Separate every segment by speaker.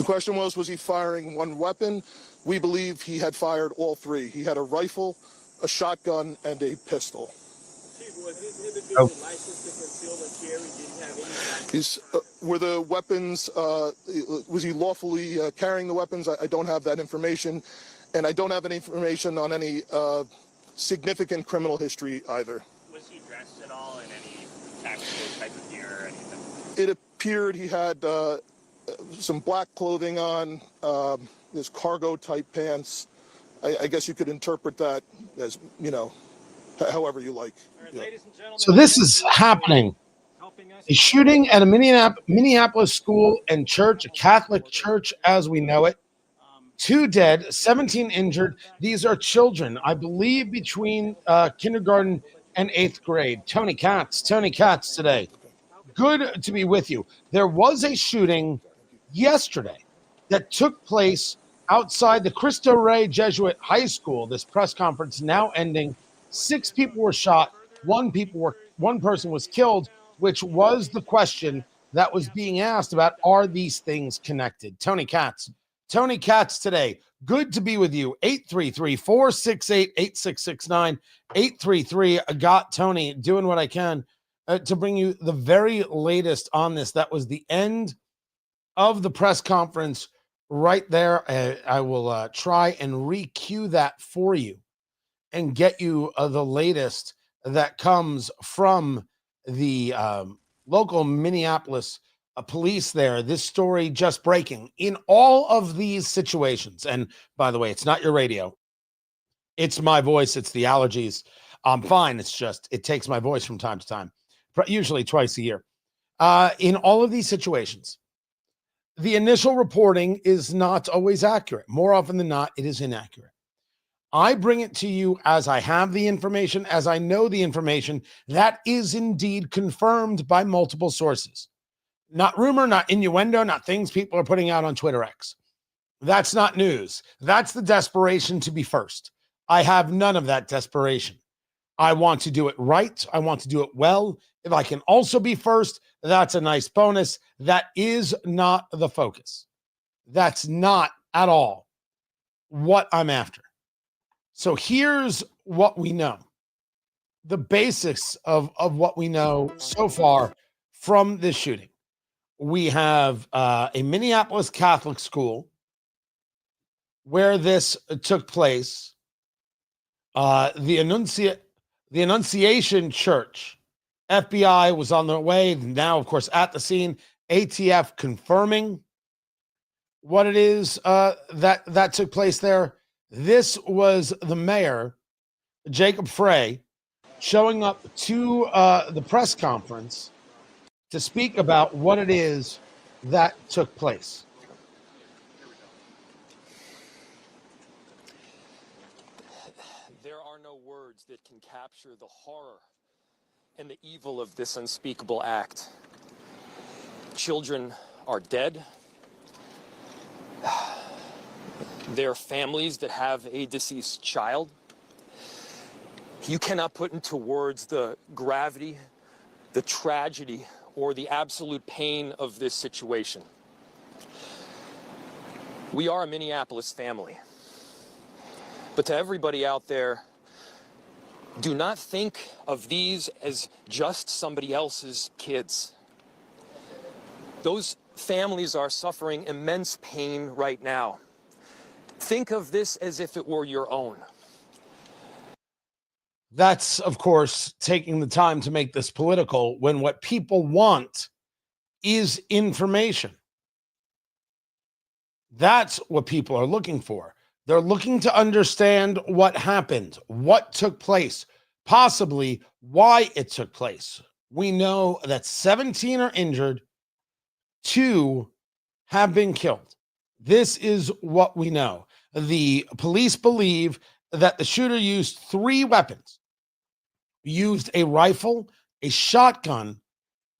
Speaker 1: The question was he firing one weapon? We believe he had fired all three. He had a rifle, a shotgun, and a pistol.
Speaker 2: Chief, was this individual licensed to conceal and carry? Did he have any?
Speaker 1: Were the weapons, was he lawfully carrying the weapons? I don't have that information, and I don't have any information on any significant criminal history either.
Speaker 2: Was he dressed at all in any tactical type of gear or anything?
Speaker 1: It appeared he had some black clothing on, his cargo-type pants. I guess you could interpret that as, however you like.
Speaker 2: Right, ladies and gentlemen,
Speaker 3: So this is happening. A shooting at a Minneapolis school and church, a Catholic church as we know it. 2 dead, 17 injured. These are children, I believe, between kindergarten and 8th grade. Tony Katz today. Good to be with you. There was a shooting yesterday that took place outside the Cristo Rey Jesuit High School. This press conference now ending. 6 people were shot. One person was killed, which was the question that was being asked about, are these things connected? Tony Katz today. Good to be with you. 833-468-8669. 833. I got Tony doing what I can to bring you the very latest on this. That was the end of the press conference right there. I will try and re-cue that for you and get you the latest that comes from the local Minneapolis police there. This story just breaking in all of these situations. And by the way, it's not your radio. It's my voice. It's the allergies. I'm fine. It's just, it takes my voice from time to time, usually twice a year. In all of these situations, the initial reporting is not always accurate. More often than not, it is inaccurate. I bring it to you as I have the information, as I know the information that is indeed confirmed by multiple sources. Not rumor, not innuendo, not things people are putting out on Twitter X. That's not news. That's the desperation to be first. I have none of that desperation. I want to do it right. I want to do it well. If I can also be first, that's a nice bonus. That is not the focus. That's not at all what I'm after. So here's what we know. The basics of what we know so far from this shooting. We have a Minneapolis Catholic school where this took place. The Annunciation Church. FBI was on their way. Now, of course, at the scene. ATF confirming what it is that took place there. This was the mayor, Jacob Frey, showing up to the press conference to speak about what it is that took place.
Speaker 4: There are no words that can capture the horror and the evil of this unspeakable act. Children are dead. There are families that have a deceased child. You cannot put into words the gravity, the tragedy, or the absolute pain of this situation. We are a Minneapolis family. But to everybody out there, do not think of these as just somebody else's kids. Those families are suffering immense pain right now. Think of this as if it were your own.
Speaker 3: That's, of course, taking the time to make this political when what people want is information. That's what people are looking for. They're looking to understand what happened, what took place, possibly why it took place. We know that 17 are injured, 2 have been killed. This is what we know. The police believe that the shooter used 3 weapons. Used a rifle, a shotgun,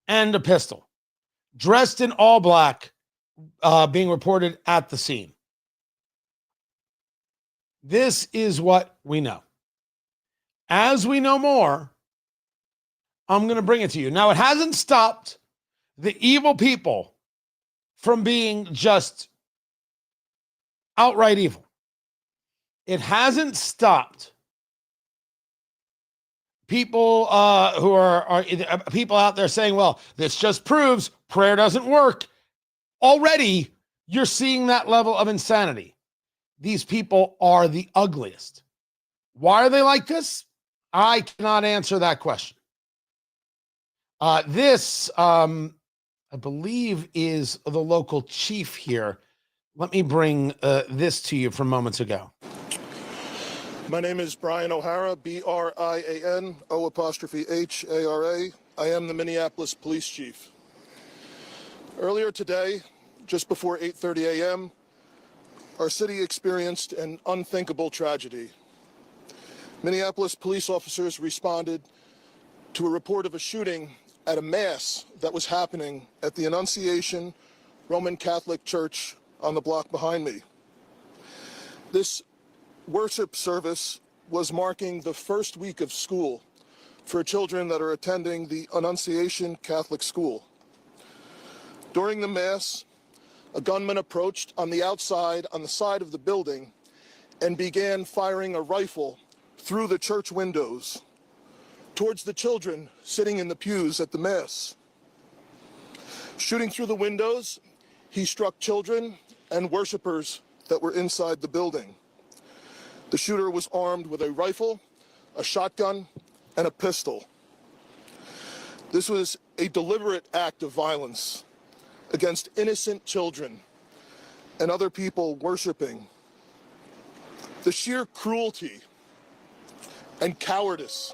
Speaker 3: and a pistol. Dressed in all black, being reported at the scene. This is what we know. As we know more, I'm going to bring it to you. Now, it hasn't stopped the evil people from being just outright evil. It hasn't stopped people who are people out there saying, well, this just proves prayer doesn't work. Already, you're seeing that level of insanity. These people are the ugliest. Why are they like this? I cannot answer that question. This, I believe, is the local chief here. Let me bring this to you from moments ago.
Speaker 1: My name is Brian O'Hara, B-R-I-A-N, O''H-A-R-A. I am the Minneapolis police chief. Earlier today, just before 8:30 a.m., our city experienced an unthinkable tragedy. Minneapolis police officers responded to a report of a shooting at a mass that was happening at the Annunciation Roman Catholic Church on the block behind me. This worship service was marking the first week of school for children that are attending the Annunciation Catholic School. During the mass, a gunman approached on the outside, on the side of the building, and began firing a rifle through the church windows towards the children sitting in the pews at the mass. Shooting through the windows, he struck children and worshipers that were inside the building. The shooter was armed with a rifle, a shotgun, and a pistol. This was a deliberate act of violence against innocent children and other people worshiping. The sheer cruelty and cowardice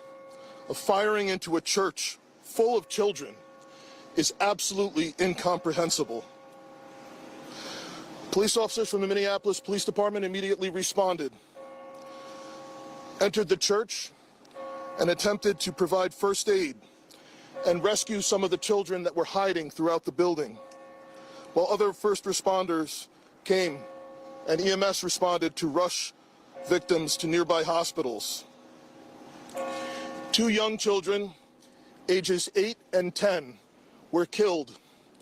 Speaker 1: of firing into a church full of children is absolutely incomprehensible. Police officers from the Minneapolis Police Department immediately responded, entered the church, and attempted to provide first aid and rescue some of the children that were hiding throughout the building, while other first responders came and EMS responded to rush victims to nearby hospitals. 2 young children, ages 8 and 10, were killed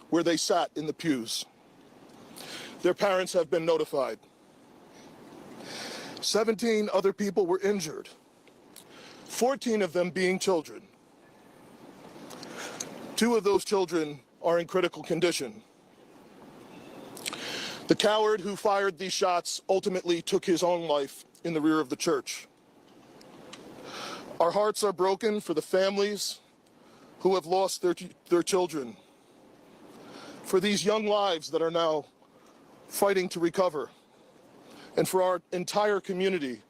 Speaker 1: where they sat in the pews. Their parents have been notified. 17 other people were injured, 14 of them being children. 2 of those children are in critical condition. The coward who fired these shots ultimately took his own life in the rear of the church. Our hearts are broken for the families who have lost their children, for these young lives that are now fighting to recover, and for our entire community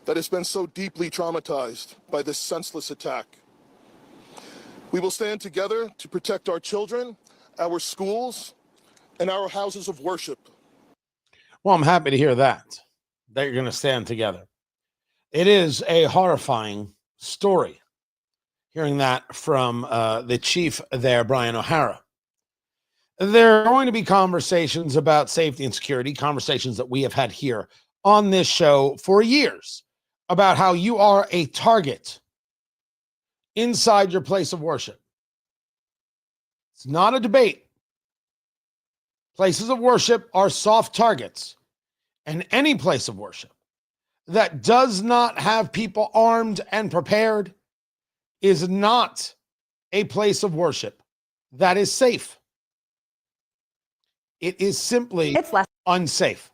Speaker 1: that has been so deeply traumatized by this senseless attack. We will stand together to protect our children, our schools, and our houses of worship.
Speaker 3: Well, I'm happy to hear that you're going to stand together. It is a horrifying story, hearing that from the chief there, Brian O'Hara. There are going to be conversations about safety and security, conversations that we have had here on this show for years about how you are a target inside your place of worship. It's not a debate. Places of worship are soft targets, and any place of worship that does not have people armed and prepared is not a place of worship that is safe. It is simply unsafe.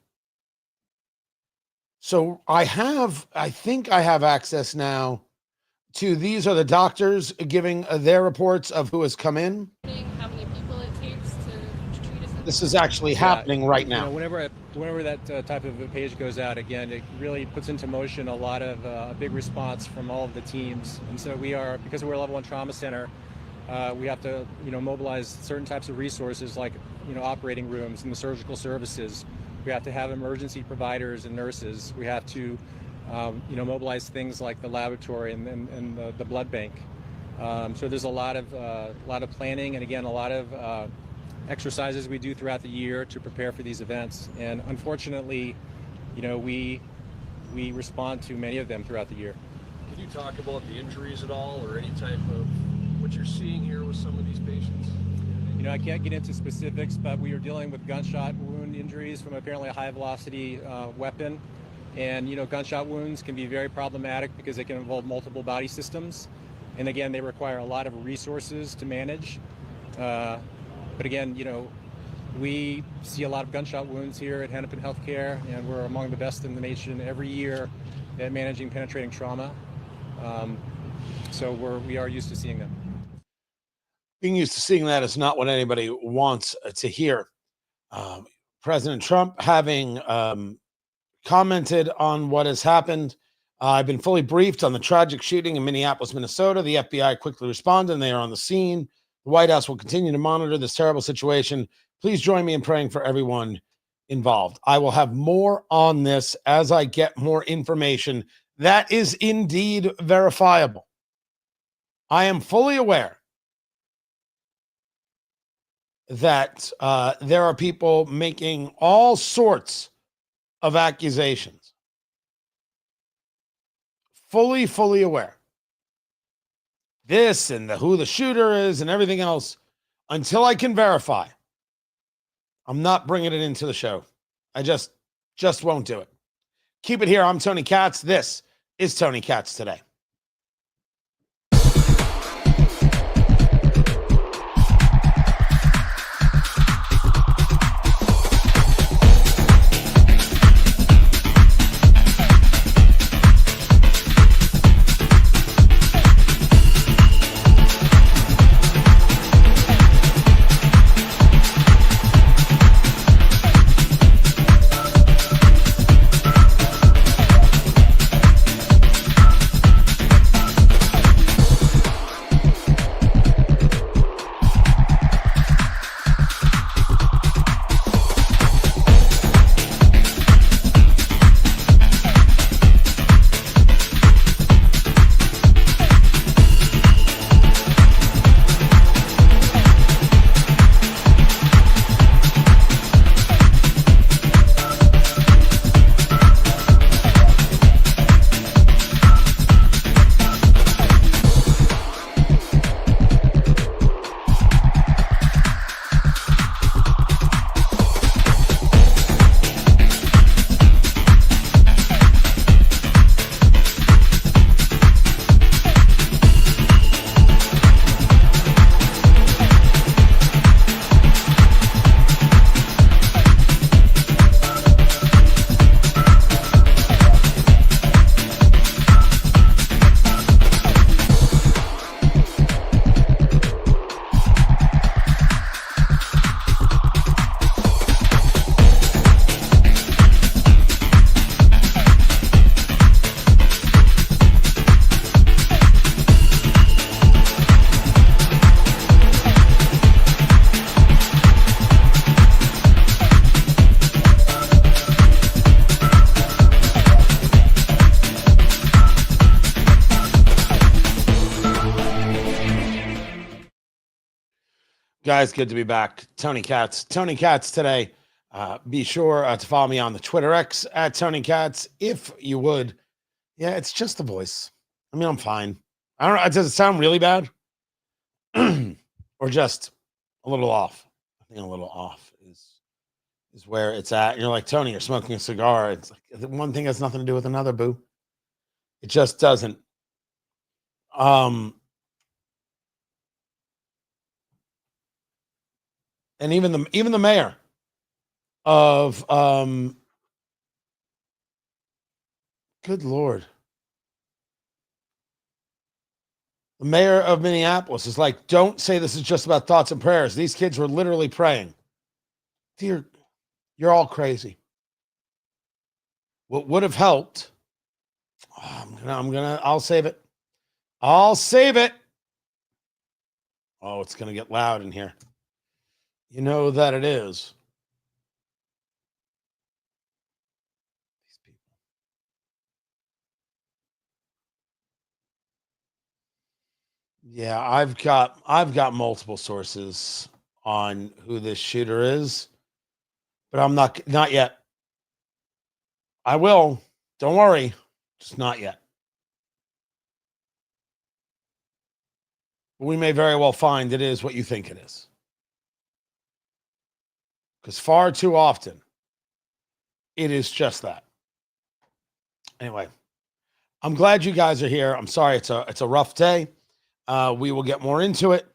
Speaker 3: So I think I have access now to, these are the doctors giving their reports of who has come in.
Speaker 5: How many people it takes to treat us?
Speaker 3: This is actually happening right now.
Speaker 6: Whenever that type of a page goes out, again, it really puts into motion a lot of a big response from all of the teams. And so because we're a level 1 trauma center, we have to, mobilize certain types of resources like, operating rooms and the surgical services. We have to have emergency providers and nurses. We have to, mobilize things like the laboratory and the blood bank. So there's a lot of planning, and again, a lot of exercises we do throughout the year to prepare for these events. And unfortunately, we respond to many of them throughout the year.
Speaker 7: Can you talk about the injuries at all, or any type of what you're seeing here with some of these patients?
Speaker 6: I can't get into specifics, but we are dealing with gunshot wound wound injuries from apparently a high velocity weapon. And, gunshot wounds can be very problematic because they can involve multiple body systems. And again, they require a lot of resources to manage. But again, we see a lot of gunshot wounds here at Hennepin Healthcare, and we're among the best in the nation every year at managing penetrating trauma. So we are used to seeing them.
Speaker 3: Being used to seeing that is not what anybody wants to hear. President Trump having commented on what has happened. I've been fully briefed on the tragic shooting in Minneapolis, Minnesota. The FBI quickly responded, and they are on the scene. The White House will continue to monitor this terrible situation. Please join me in praying for everyone involved. I will have more on this as I get more information that is indeed verifiable. I am fully aware that there are people making all sorts of accusations. Fully aware. This and who the shooter is and everything else. Until I can verify, I'm not bringing it into the show. I just won't do it. Keep it here. I'm Tony Katz. This is Tony Katz Today. Guys, good to be back. Tony Katz Today. Be sure to follow me on the Twitter X at Tony Katz, if you would. Yeah, it's just the voice. I mean, I'm fine. I don't know. Does it sound really bad? Or just a little off? I think a little off is where it's at. And you're like, Tony, you're smoking a cigar. It's like one thing has nothing to do with another, boo. It just doesn't. And even the mayor of good Lord. The mayor of Minneapolis is like, don't say this is just about thoughts and prayers. These kids were literally praying. Dear, you're all crazy. What would have helped? I'll save it. I'll save it. Oh, it's going to get loud in here. You know that it is. These people. Yeah, I've got multiple sources on who this shooter is, but I'm not yet. I will. Don't worry. Just not yet. We may very well find it is what you think it is. because far too often it is just that. Anyway, I'm glad you guys are here. I'm sorry it's a rough day. We will get more into it,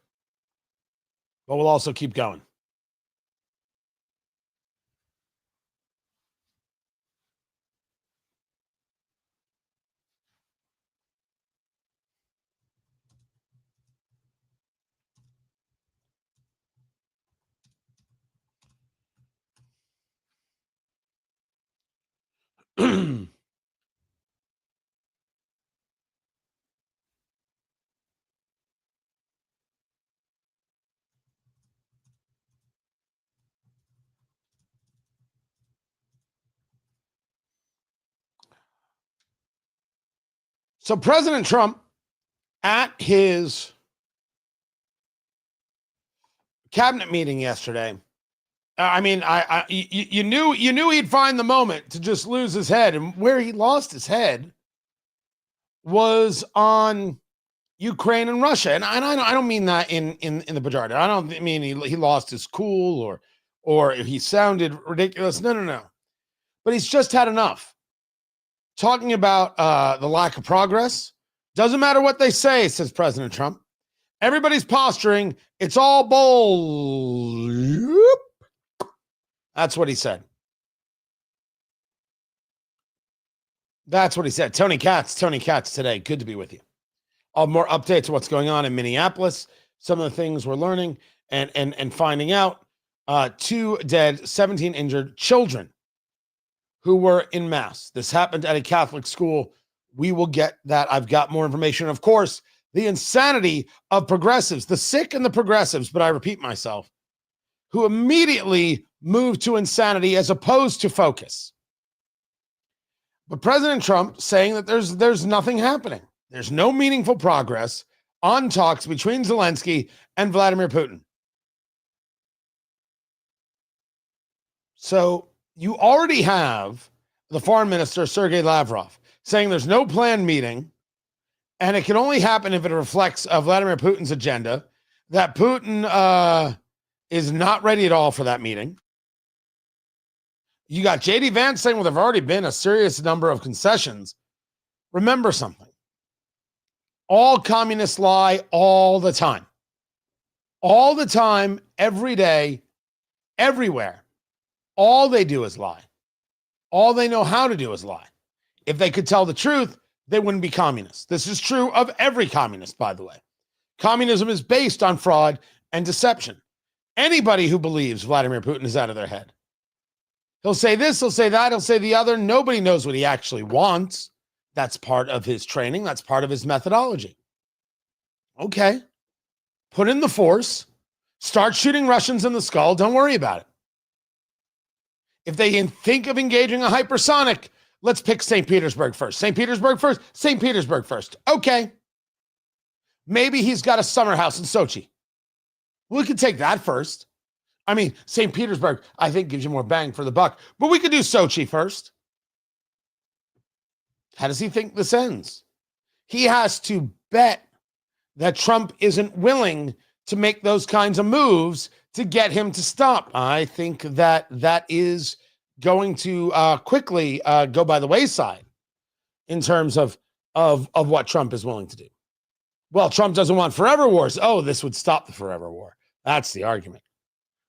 Speaker 3: but we'll also keep going. So President Trump at his cabinet meeting yesterday, you knew he'd find the moment to just lose his head, and where he lost his head was on Ukraine and Russia, and I don't mean that in the pejorative. I don't mean he lost his cool or he sounded ridiculous. No. But he's just had enough. Talking about the lack of progress. Doesn't matter what they say, says President Trump. Everybody's posturing. It's all bull. That's what he said. That's what he said. Tony Katz today. Good to be with you. I'll have more updates of what's going on in Minneapolis, some of the things we're learning and finding out. 2 dead, 17 injured children who were in mass. This happened at a Catholic school. We will get that. I've got more information. Of course, the insanity of progressives, the sick and the progressives, but I repeat myself, who immediately move to insanity as opposed to focus. But President Trump saying that there's nothing happening. There's no meaningful progress on talks between Zelensky and Vladimir Putin. So you already have the foreign minister, Sergei Lavrov, saying there's no planned meeting, and it can only happen if it reflects Vladimir Putin's agenda, that Putin is not ready at all for that meeting. You got J.D. Vance saying, well, there have already been a serious number of concessions. Remember something. All communists lie all the time. All the time, every day, everywhere. All they do is lie. All they know how to do is lie. If they could tell the truth, they wouldn't be communists. This is true of every communist, by the way. Communism is based on fraud and deception. Anybody who believes Vladimir Putin is out of their head. He'll say this, he'll say that, he'll say the other. Nobody knows what he actually wants. That's part of his training. That's part of his methodology. Okay. Put in the force. Start shooting Russians in the skull. Don't worry about it. If they think of engaging a hypersonic, let's pick St. Petersburg first. St. Petersburg first? St. Petersburg first. Okay. Maybe he's got a summer house in Sochi. We could take that first. I mean, St. Petersburg, I think, gives you more bang for the buck. But we could do Sochi first. How does he think this ends? He has to bet that Trump isn't willing to make those kinds of moves to get him to stop. I think that is going to quickly go by the wayside in terms of what Trump is willing to do. Well, Trump doesn't want forever wars. Oh, this would stop the forever war. That's the argument,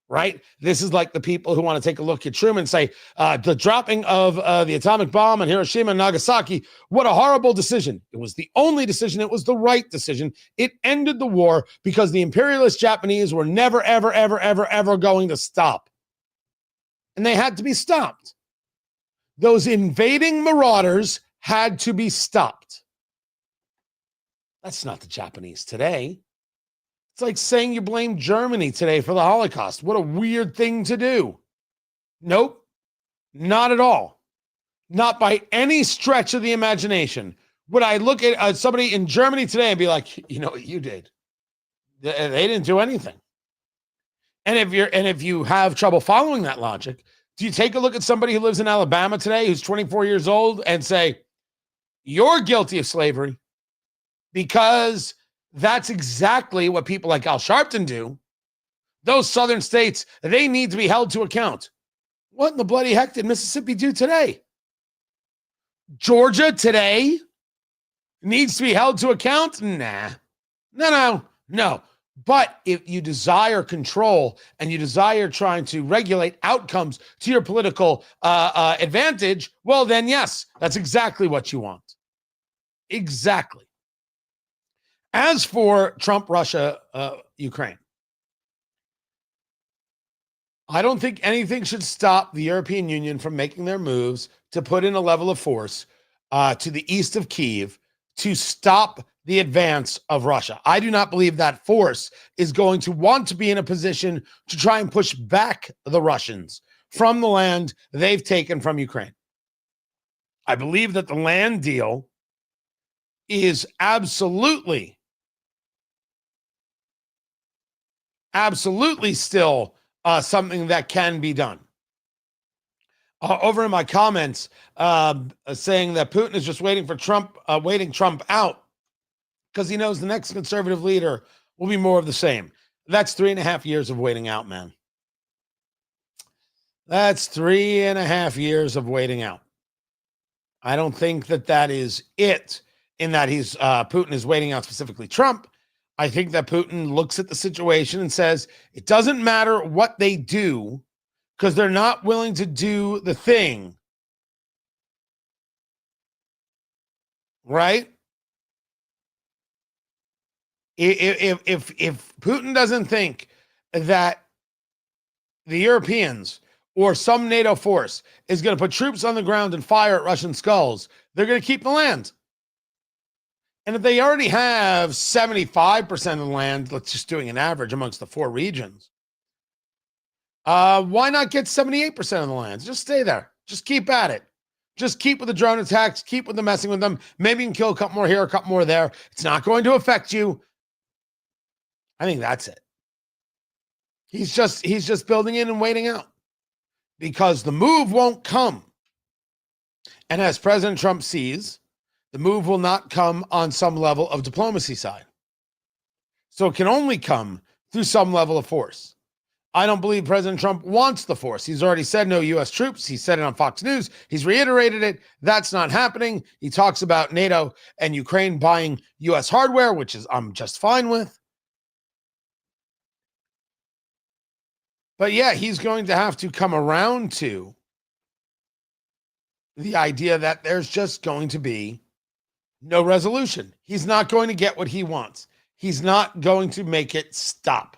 Speaker 3: right? This is like the people who want to take a look at Truman and say, the dropping of the atomic bomb on Hiroshima and Nagasaki, what a horrible decision. It was the only decision. It was the right decision. It ended the war because the imperialist Japanese were never, ever, ever, ever, ever going to stop. And they had to be stopped. Those invading marauders had to be stopped. That's not the Japanese today. It's like saying you blame Germany today for the Holocaust. What a weird thing to do. Nope, not at all. Not by any stretch of the imagination. Would I look at somebody in Germany today and be like, you know what you did? They didn't do anything. And if you have trouble following that logic, do you take a look at somebody who lives in Alabama today who's 24 years old and say, you're guilty of slavery? Because that's exactly what people like Al Sharpton do. Those southern states, they need to be held to account. What in the bloody heck did Mississippi do today? Georgia today needs to be held to account? Nah. No. But if you desire control and you desire trying to regulate outcomes to your political advantage, well, then yes, that's exactly what you want. Exactly. As for Trump, Russia, Ukraine, I don't think anything should stop the European Union from making their moves to put in a level of force to the east of Kyiv to stop the advance of Russia. I do not believe that force is going to want to be in a position to try and push back the Russians from the land they've taken from Ukraine. I believe that the land deal is absolutely still something that can be done. Over in my comments, saying that Putin is just waiting for Trump, waiting Trump out because he knows the next conservative leader will be more of the same. That's 3.5 years of waiting out, man. That's 3.5 years of waiting out. I don't think that is it, in that Putin is waiting out specifically Trump. I think that Putin looks at the situation and says, it doesn't matter what they do because they're not willing to do the thing. Right? If Putin doesn't think that the Europeans or some NATO force is going to put troops on the ground and fire at Russian skulls, they're going to keep the land. And if they already have 75% of the land, let's just doing an average amongst the 4 regions, why not get 78% of the land? Just stay there. Just keep at it. Just keep with the drone attacks. Keep with the messing with them. Maybe you can kill a couple more here, a couple more there. It's not going to affect you. I think that's it. He's just building in and waiting out because the move won't come. And as President Trump sees, the move will not come on some level of diplomacy side. So it can only come through some level of force. I don't believe President Trump wants the force. He's already said no U.S. troops. He said it on Fox News. He's reiterated it. That's not happening. He talks about NATO and Ukraine buying U.S. hardware, which is I'm just fine with. But yeah, he's going to have to come around to the idea that there's just going to be no resolution. He's not going to get what he wants. He's not going to make it stop.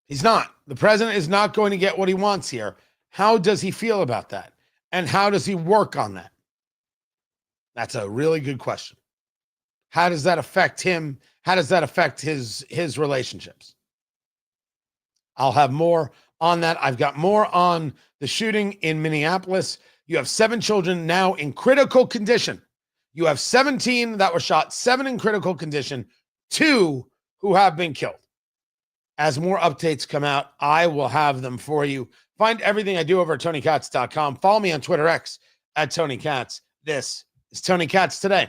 Speaker 3: He's not. The president is not going to get what he wants here. How does he feel about that? And how does he work on that? That's a really good question. How does that affect him? How does that affect his relationships? I'll have more on that. I've got more on the shooting in Minneapolis. You have 7 children now in critical condition. You have 17 that were shot, 7 in critical condition, 2 who have been killed. As more updates come out, I will have them for you. Find everything I do over at TonyKatz.com. Follow me on Twitter X at Tony Katz. This is Tony Katz Today.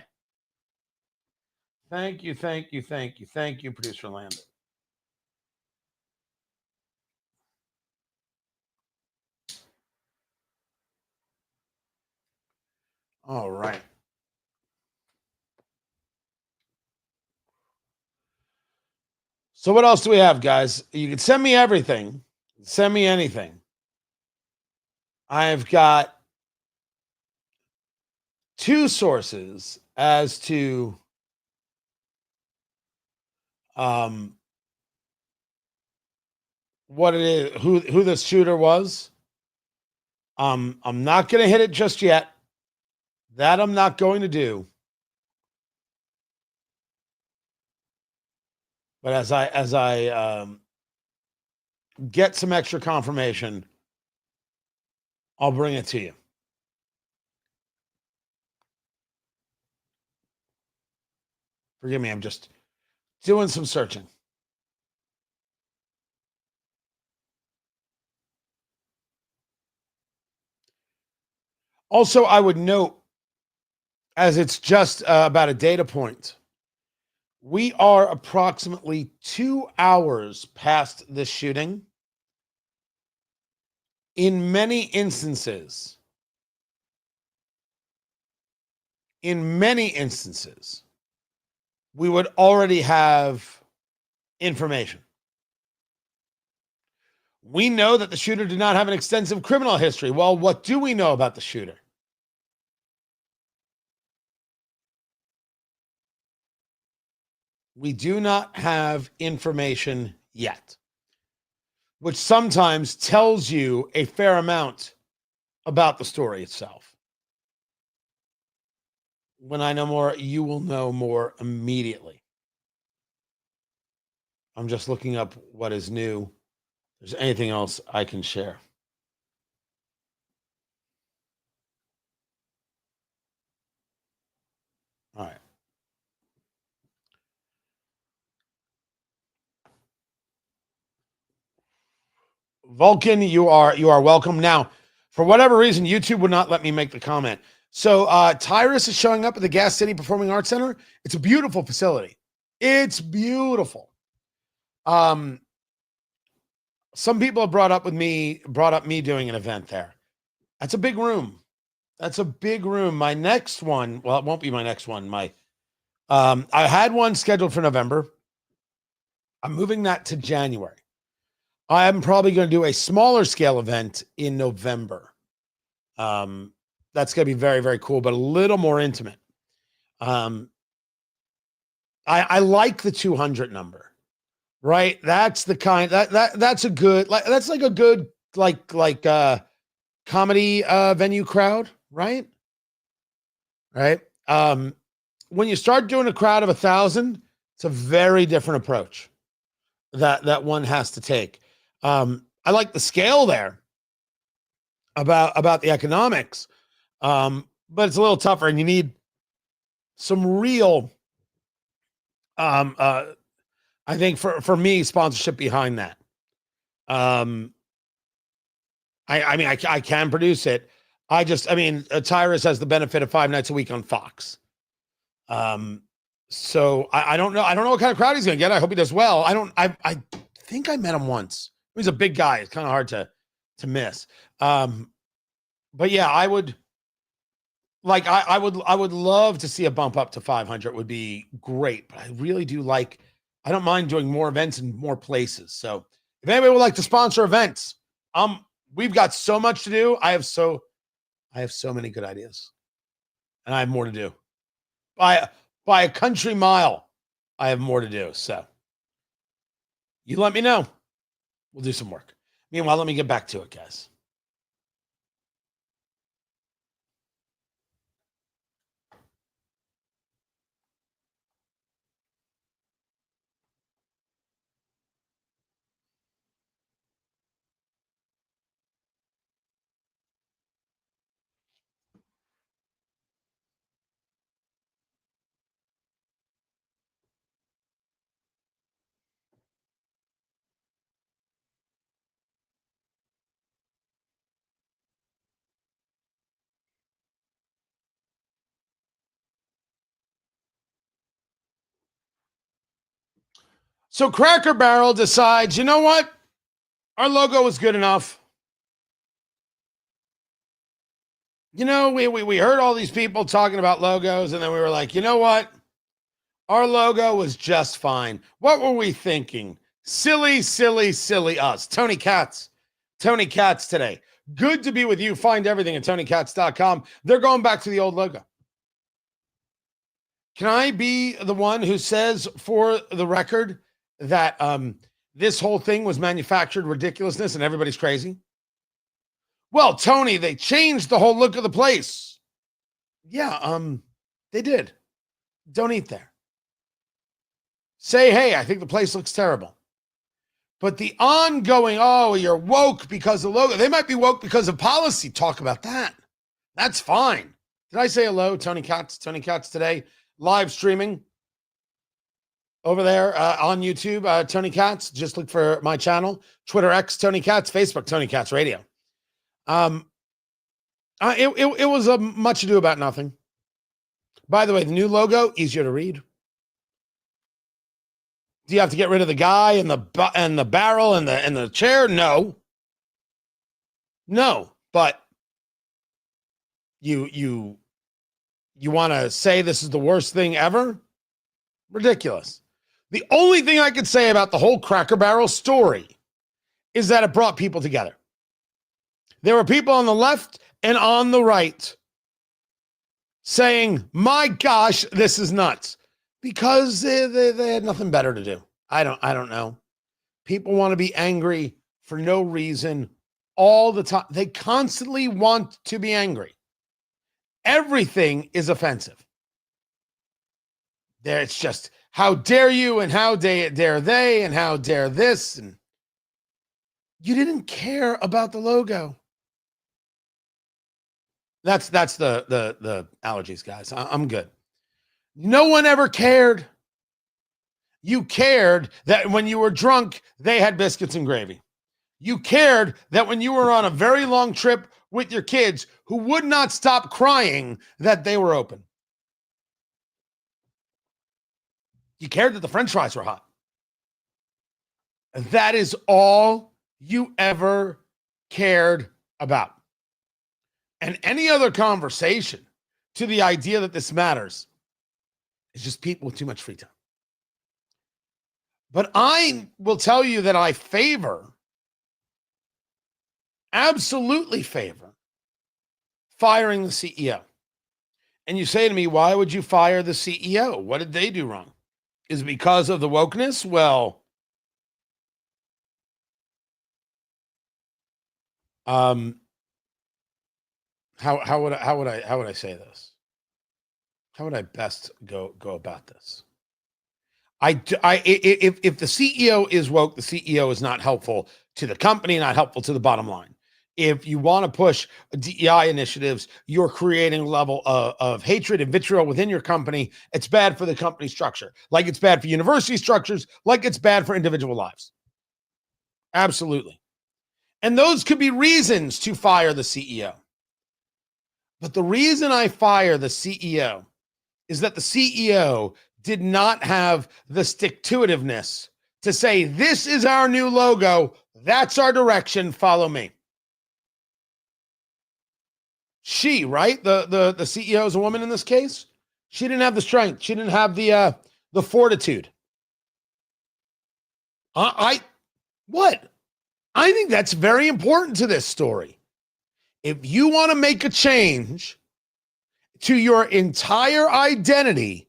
Speaker 3: Thank you, Producer Landon. All right. So what else do we have, guys? You can send me everything. Send me anything. I've got 2 sources as to what it is, who the shooter was. I'm not going to hit it just yet. That I'm not going to do. But as I get some extra confirmation, I'll bring it to you. Forgive me, I'm just doing some searching. Also, I would note, as it's just about a data point, We are approximately 2 hours past this shooting. In many instances, we would already have information. We know that the shooter did not have an extensive criminal history. Well, what do we know about the shooter? We do not have information yet, which sometimes tells you a fair amount about the story itself. When I know more, you will know more immediately. I'm just looking up what is new. If there's anything else I can share. All right. Vulcan, you are welcome. Now, for whatever reason, YouTube would not let me make the comment. So Tyrus is showing up at the Gas City Performing Arts Center. It's a beautiful facility. It's beautiful. Some people have brought up me doing an event there. That's a big room. My next one, well, it won't be my next one. I had one scheduled for November. I'm moving that to January. I'm probably going to do a smaller scale event in November. That's going to be very, very cool, but a little more intimate. I like the 200 number, right? That's the kind that's a good, that's like a good, comedy venue crowd, right? Right. When you start doing a crowd of 1,000, it's a very different approach that one has to take. I like the scale there about the economics, but it's a little tougher, and you need some real, I think for me, sponsorship behind that. I mean, I can produce it. Tyrus has the benefit of 5 nights a week on Fox. So I don't know. I don't know what kind of crowd he's going to get. I hope he does well. I think I met him once. He's a big guy. It's kind of hard to miss. But yeah, I would love to see a bump up to 500. It would be great. But I really do I don't mind doing more events in more places. So if anybody would like to sponsor events, we've got so much to do. I have so many good ideas, and I have more to do. By a country mile, I have more to do. So you let me know. We'll do some work. Meanwhile, let me get back to it, guys. So Cracker Barrel decides, you know what? Our logo was good enough. You know, we heard all these people talking about logos, and then we were like, you know what? Our logo was just fine. What were we thinking? Silly us. Tony Katz today. Good to be with you. Find everything at TonyKatz.com. They're going back to the old logo. Can I be the one who says, for the record, that this whole thing was manufactured ridiculousness and everybody's crazy? Well, Tony, they changed the whole look of the place. Yeah, they did. Don't eat there. Say, hey, I think the place looks terrible. But the ongoing, oh, you're woke because of logo. They might be woke because of policy. Talk about that. That's fine. Did I say hello? Tony Katz today, live streaming over there on YouTube. Tony Katz, just look for my channel. Twitter X, Tony Katz. Facebook, Tony Katz Radio. It was a much ado about nothing. By the way, the new logo, easier to read. Do you have to get rid of the guy and the barrel and the chair? No. But you want to say this is the worst thing ever? Ridiculous. The only thing I could say about the whole Cracker Barrel story is that it brought people together. There were people on the left and on the right saying, my gosh, this is nuts, because they had nothing better to do. I don't know. People want to be angry for no reason all the time. They constantly want to be angry. Everything is offensive. There, it's just, how dare you, and how dare they, and how dare this, and you didn't care about the logo. That's the allergies, guys. I'm good. No one ever cared. You cared that when you were drunk, they had biscuits and gravy. You cared that when you were on a very long trip with your kids who would not stop crying, that they were open. You cared that the French fries were hot. That is all you ever cared about. And any other conversation to the idea that this matters is just people with too much free time. But I will tell you that I absolutely favor firing the CEO. And you say to me, why would you fire the CEO? What did they do wrong? Is it because of the wokeness? Well, how would I say this? How would I best go about this? If the CEO is woke, the CEO is not helpful to the company, not helpful to the bottom line. If you want to push DEI initiatives, you're creating a level of hatred and vitriol within your company. It's bad for the company structure, like it's bad for university structures, like it's bad for individual lives. Absolutely. And those could be reasons to fire the CEO. But the reason I fire the CEO is that the CEO did not have the stick-to-itiveness to say, this is our new logo, that's our direction, follow me. She, right? The CEO is a woman in this case. She didn't have the strength. She didn't have the fortitude. What? I think that's very important to this story. If you want to make a change to your entire identity,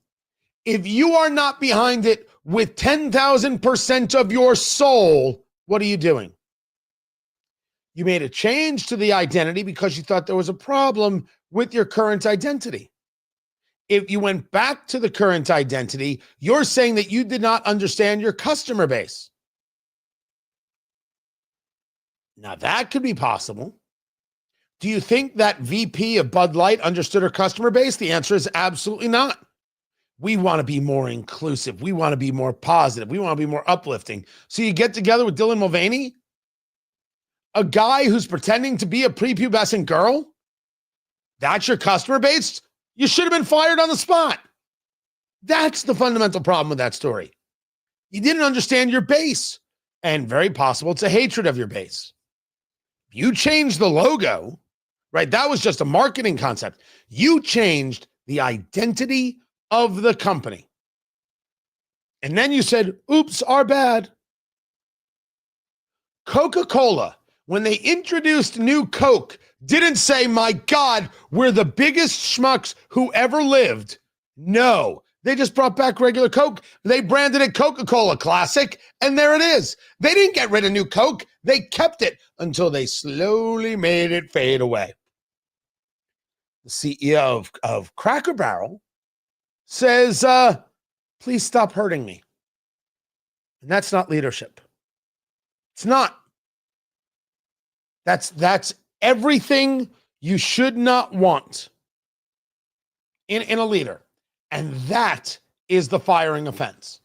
Speaker 3: if you are not behind it with 10,000% of your soul, what are you doing? You made a change to the identity because you thought there was a problem with your current identity. If you went back to the current identity, you're saying that you did not understand your customer base. Now, that could be possible. Do you think that VP of Bud Light understood her customer base? The answer is absolutely not. We want to be more inclusive. We want to be more positive. We want to be more uplifting. So you get together with Dylan Mulvaney, a guy who's pretending to be a prepubescent girl? That's your customer base? You should have been fired on the spot. That's the fundamental problem with that story. You didn't understand your base, and very possible it's a hatred of your base. You changed the logo, right? That was just a marketing concept. You changed the identity of the company. And then you said, oops, our bad. Coca-Cola, when they introduced new Coke, didn't say, my God, we're the biggest schmucks who ever lived. No, they just brought back regular Coke. They branded it Coca-Cola Classic, and there it is. They didn't get rid of new Coke. They kept it until they slowly made it fade away. The CEO of Cracker Barrel says, please stop hurting me. And that's not leadership. It's not. That's everything you should not want in a leader. And that is the firing offense.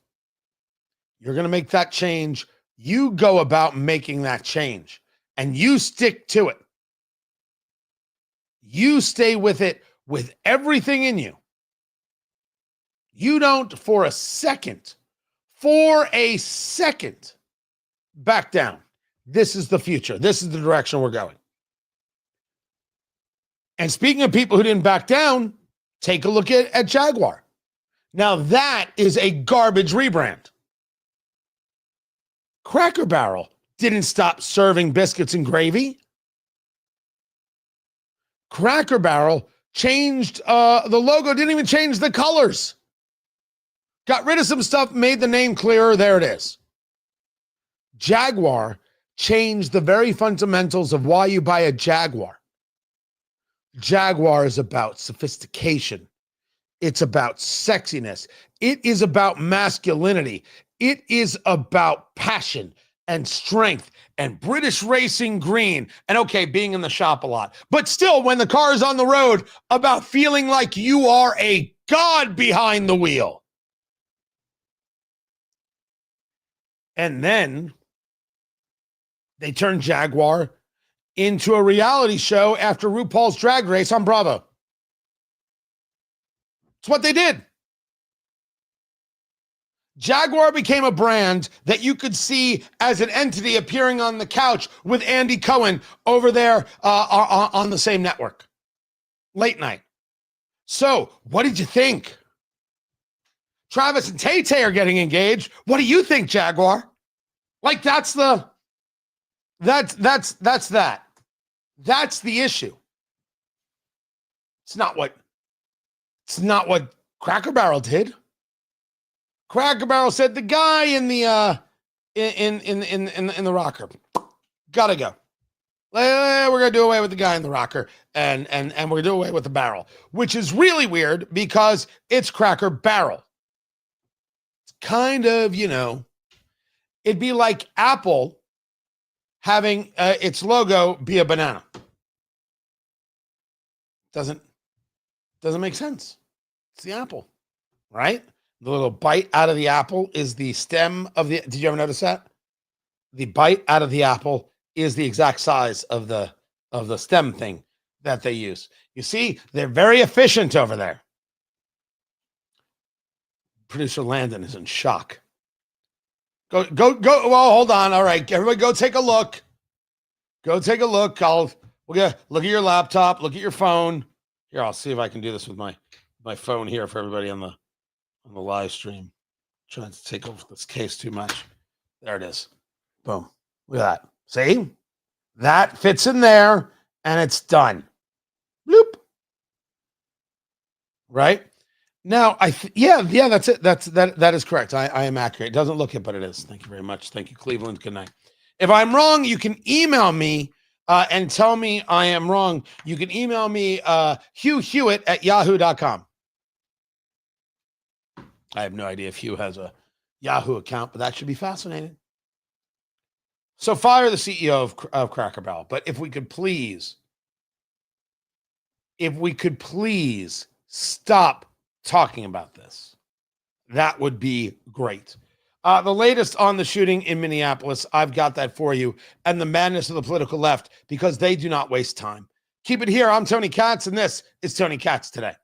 Speaker 3: You're going to make that change. You go about making that change and you stick to it. You stay with it with everything in you. You don't for a second for a second back down. This is the future. This is the direction we're going. And speaking of people who didn't back down, take a look at Jaguar. Now that is a garbage rebrand. Cracker Barrel didn't stop serving biscuits and gravy. Cracker Barrel changed the logo, didn't even change the colors. Got rid of some stuff, made the name clearer. There it is. Jaguar changed the very fundamentals of why you buy a Jaguar. Jaguar is about sophistication. It's about sexiness. It is about masculinity. It is about passion and strength and British racing green and, okay, being in the shop a lot. But still, when the car is on the road, about feeling like you are a god behind the wheel. And then they turned Jaguar into a reality show after RuPaul's Drag Race on Bravo. It's what they did. Jaguar became a brand that you could see as an entity appearing on the couch with Andy Cohen over there on the same network. Late night. So, what did you think? Travis and Tay-Tay are getting engaged. What do you think, Jaguar? Like, that's that. That's the issue. It's not what Cracker Barrel did. Cracker Barrel said the guy in the in the rocker gotta go. We're gonna do away with the guy in the rocker and we're gonna do away with the barrel, which is really weird because it's Cracker Barrel. It's kind of, it'd be like Apple having its logo be a banana. Doesn't make sense. It's the apple, right? The little bite out of the apple is the stem of the. Did you ever notice that? The bite out of the apple is the exact size of the stem thing that they use. You see, they're very efficient over there. Producer Landon is in shock. Go. Well, hold on. All right, everybody, go take a look. Go take a look. We'll look at your laptop. Look at your phone. Here, I'll see if I can do this with my phone here for everybody on the live stream. Trying to take over this case too much. There it is. Boom. Look at that. See? That fits in there and it's done. Bloop. Right? Now, yeah, that's it. That is correct. I am accurate. It doesn't look it, but it is. Thank you very much. Thank you, Cleveland. Good night. If I'm wrong, you can email me and tell me I am wrong. You can email me hughhewitt@yahoo.com. I have no idea if Hugh has a Yahoo account, but that should be fascinating. So fire the CEO of Cracker Barrel. But if we could please stop talking about this, that would be great. The latest on the shooting in Minneapolis, I've got that for you, and the madness of the political left, because they do not waste time. Keep it here. I'm Tony Katz, and this is Tony Katz Today.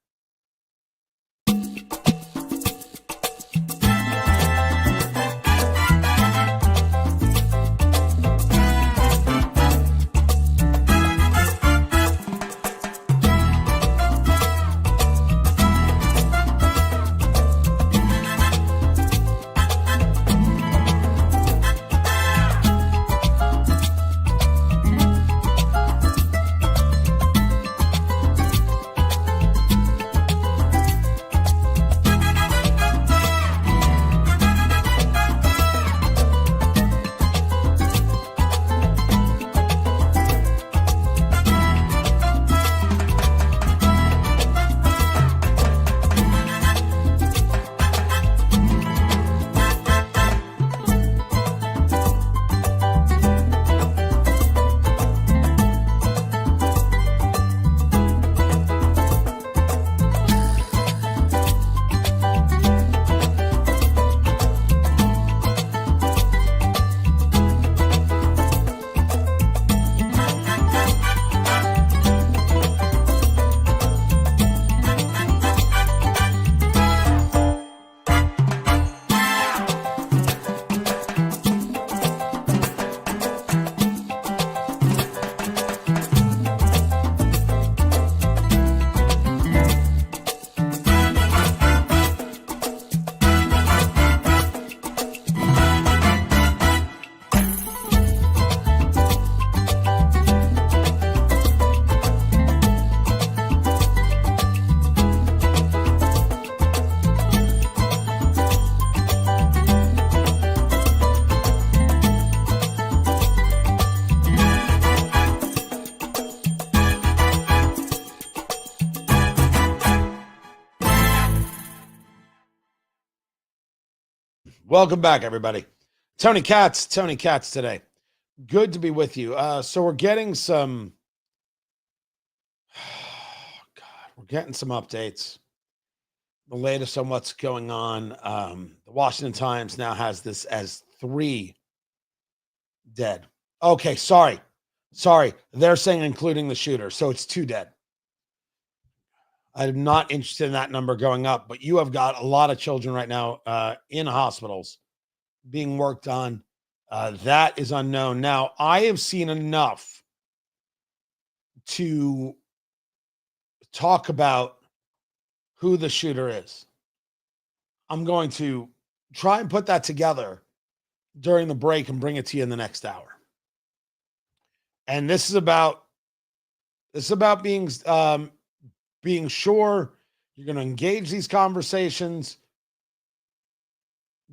Speaker 3: Welcome back, everybody. Tony Katz today. Good to be with you. So we're getting some, we're getting some updates. The latest on what's going on. The Washington Times now has this as 3 dead. Okay, sorry. They're saying including the shooter, so it's 2 dead. I'm not interested in that number going up, but you have got a lot of children right now in hospitals being worked on. That is unknown. Now, I have seen enough to talk about who the shooter is. I'm going to try and put that together during the break and bring it to you in the next hour. And this is about being sure you're going to engage these conversations.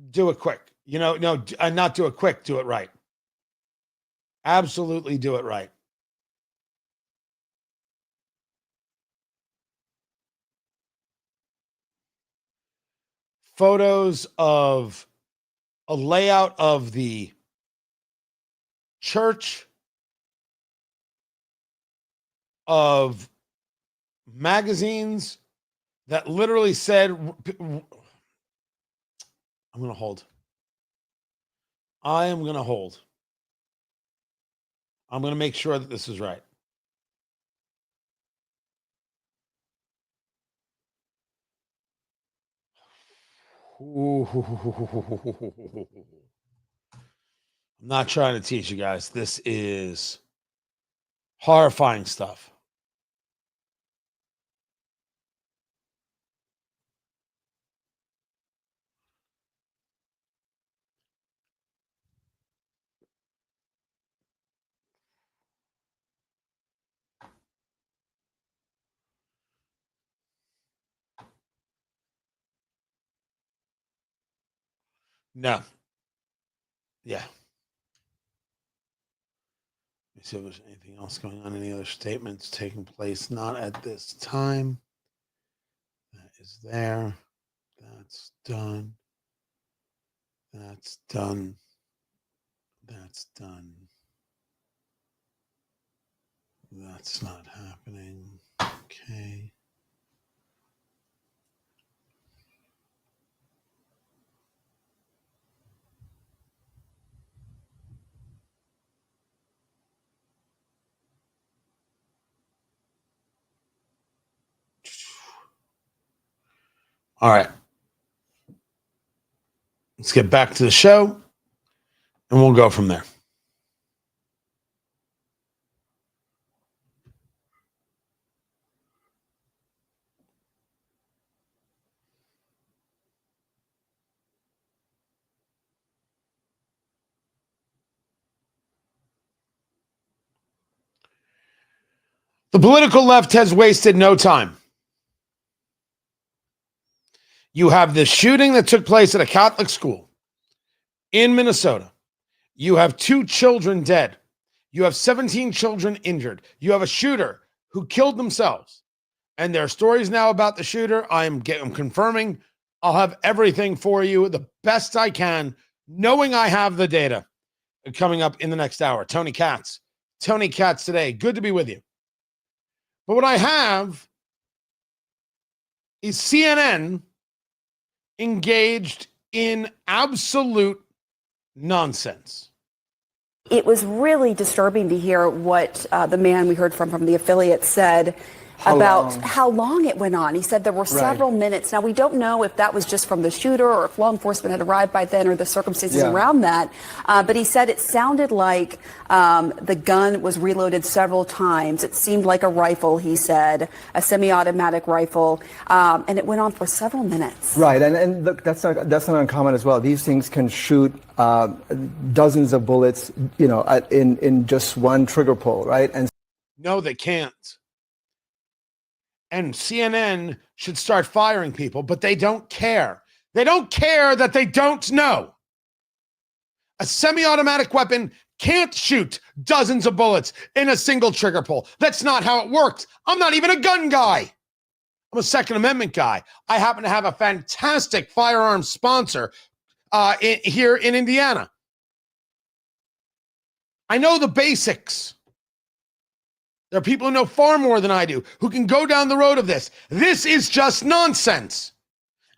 Speaker 3: Do it quick. Not do it quick, do it right. Absolutely do it right. Photos of a layout of the church, of magazines that literally said, I'm going to hold. I am going to hold. I'm going to make sure that this is right. I'm not trying to teach you guys. This is horrifying stuff. No. Yeah. Let me see if there's anything else going on. Any other statements taking place? Not at this time. That is there. That's done. That's done. That's done. That's not happening. Okay. All right. Let's get back to the show and we'll go from there. The political left has wasted no time. You have this shooting that took place at a Catholic school in Minnesota. You have 2 children dead. You have 17 children injured. You have a shooter who killed themselves. And there are stories now about the shooter. I'm confirming. I'll have everything for you the best I can, knowing I have the data coming up in the next hour. Tony Katz today. Good to be with you. But what I have is CNN engaged in absolute nonsense.
Speaker 8: It was really disturbing to hear what the man we heard from the affiliate said about how long it went on. He said there were several minutes. Now, we don't know if that was just from the shooter or if law enforcement had arrived by then or the circumstances around that. But he said it sounded like the gun was reloaded several times. It seemed like a rifle, he said, a semi-automatic rifle. And it went on for several minutes.
Speaker 9: Right. And look, that's not uncommon as well. These things can shoot dozens of bullets, in just one trigger pull, right? And
Speaker 3: no, they can't. And CNN should start firing people, but they don't care. They don't care that they don't know. A semi-automatic weapon can't shoot dozens of bullets in a single trigger pull. That's not how it works. I'm not even a gun guy. I'm a Second Amendment guy. I happen to have a fantastic firearms sponsor, here in Indiana. I know the basics. There are people who know far more than I do, who can go down the road of this. This is just nonsense.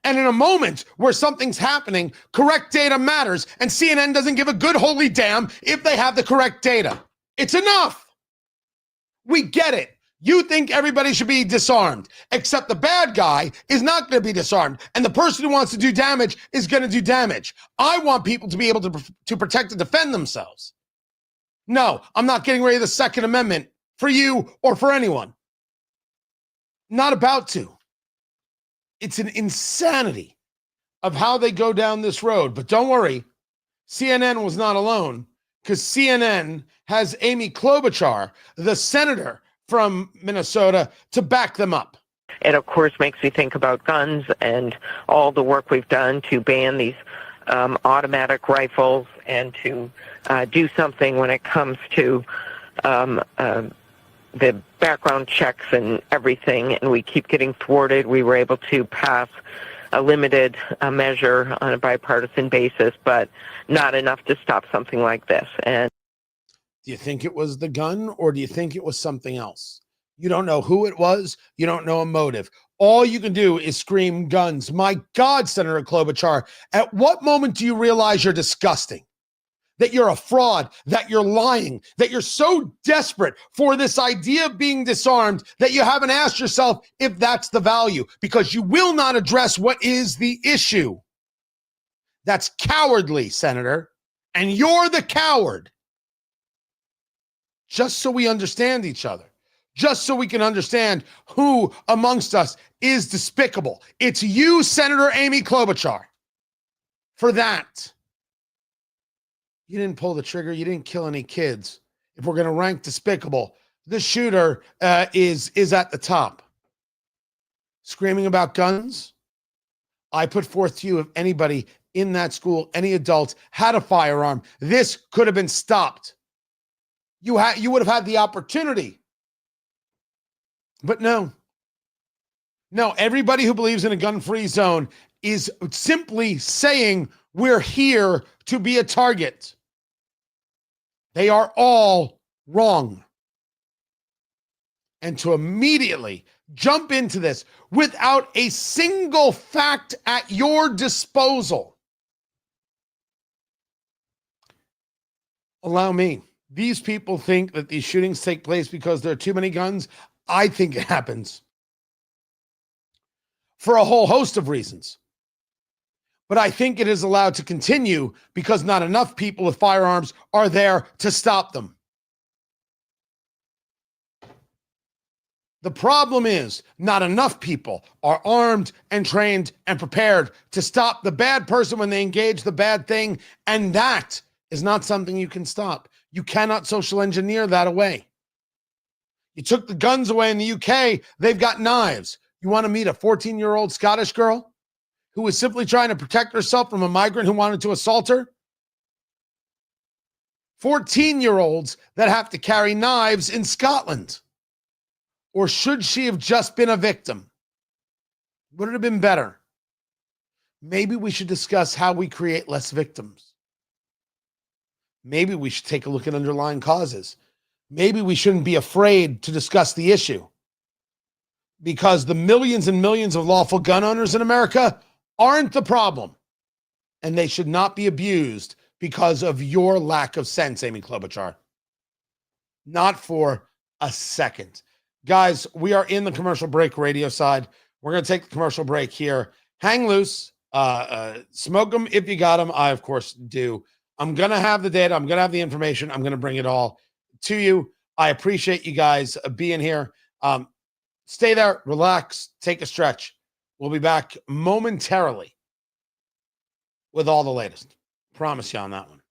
Speaker 3: And in a moment where something's happening, correct data matters, and CNN doesn't give a good holy damn if they have the correct data. It's enough. We get it. You think everybody should be disarmed, except the bad guy is not going to be disarmed, and the person who wants to do damage is going to do damage. I want people to be able to protect and defend themselves. No, I'm not getting rid of the Second Amendment for you or for anyone. Not about to. It's an insanity of how they go down this road. But don't worry, CNN was not alone, because CNN has Amy Klobuchar, the senator from Minnesota, to back them up.
Speaker 10: It, of course, makes me think about guns and all the work we've done to ban these automatic rifles and to do something when it comes to the background checks and everything, and we keep getting thwarted. We were able to pass a limited measure on a bipartisan basis, but not enough to stop something like this. And
Speaker 3: do you think it was the gun, or do you think it was something else? You don't know who it was. You don't know a motive. All you can do is scream guns. My God, Senator Klobuchar, at what moment do you realize you're disgusting? That you're a fraud, that you're lying, that you're so desperate for this idea of being disarmed that you haven't asked yourself if that's the value, because you will not address what is the issue. That's cowardly, Senator, and you're the coward. Just so we understand each other, just so we can understand who amongst us is despicable. It's you, Senator Amy Klobuchar. For that, you didn't pull the trigger. You didn't kill any kids. If we're going to rank despicable, the shooter is at the top. Screaming about guns? I put forth to you, if anybody in that school, any adults, had a firearm, this could have been stopped. You would have had the opportunity. But no. No, everybody who believes in a gun-free zone is simply saying we're here to be a target. They are all wrong. And to immediately jump into this without a single fact at your disposal. Allow me. These people think that these shootings take place because there are too many guns. I think it happens for a whole host of reasons. But I think it is allowed to continue because not enough people with firearms are there to stop them. The problem is not enough people are armed and trained and prepared to stop the bad person when they engage the bad thing, and that is not something you can stop. You cannot social engineer that away. You took the guns away in the UK, they've got knives. You want to meet a 14-year-old Scottish girl who was simply trying to protect herself from a migrant who wanted to assault her? 14-year-olds that have to carry knives in Scotland. Or should she have just been a victim? Would it have been better? Maybe we should discuss how we create less victims. Maybe we should take a look at underlying causes. Maybe we shouldn't be afraid to discuss the issue, because the millions and millions of lawful gun owners in America aren't the problem, and they should not be abused because of your lack of sense, Amy Klobuchar. Not for a second. Guys, we are in the commercial break radio side. We're going to take the commercial break here. Hang loose. Smoke them if you got them. I, of course, do. I'm going to have the data. I'm going to have the information. I'm going to bring it all to you. I appreciate you guys being here. Stay there, relax, take a stretch. We'll be back momentarily with all the latest. Promise you on that one.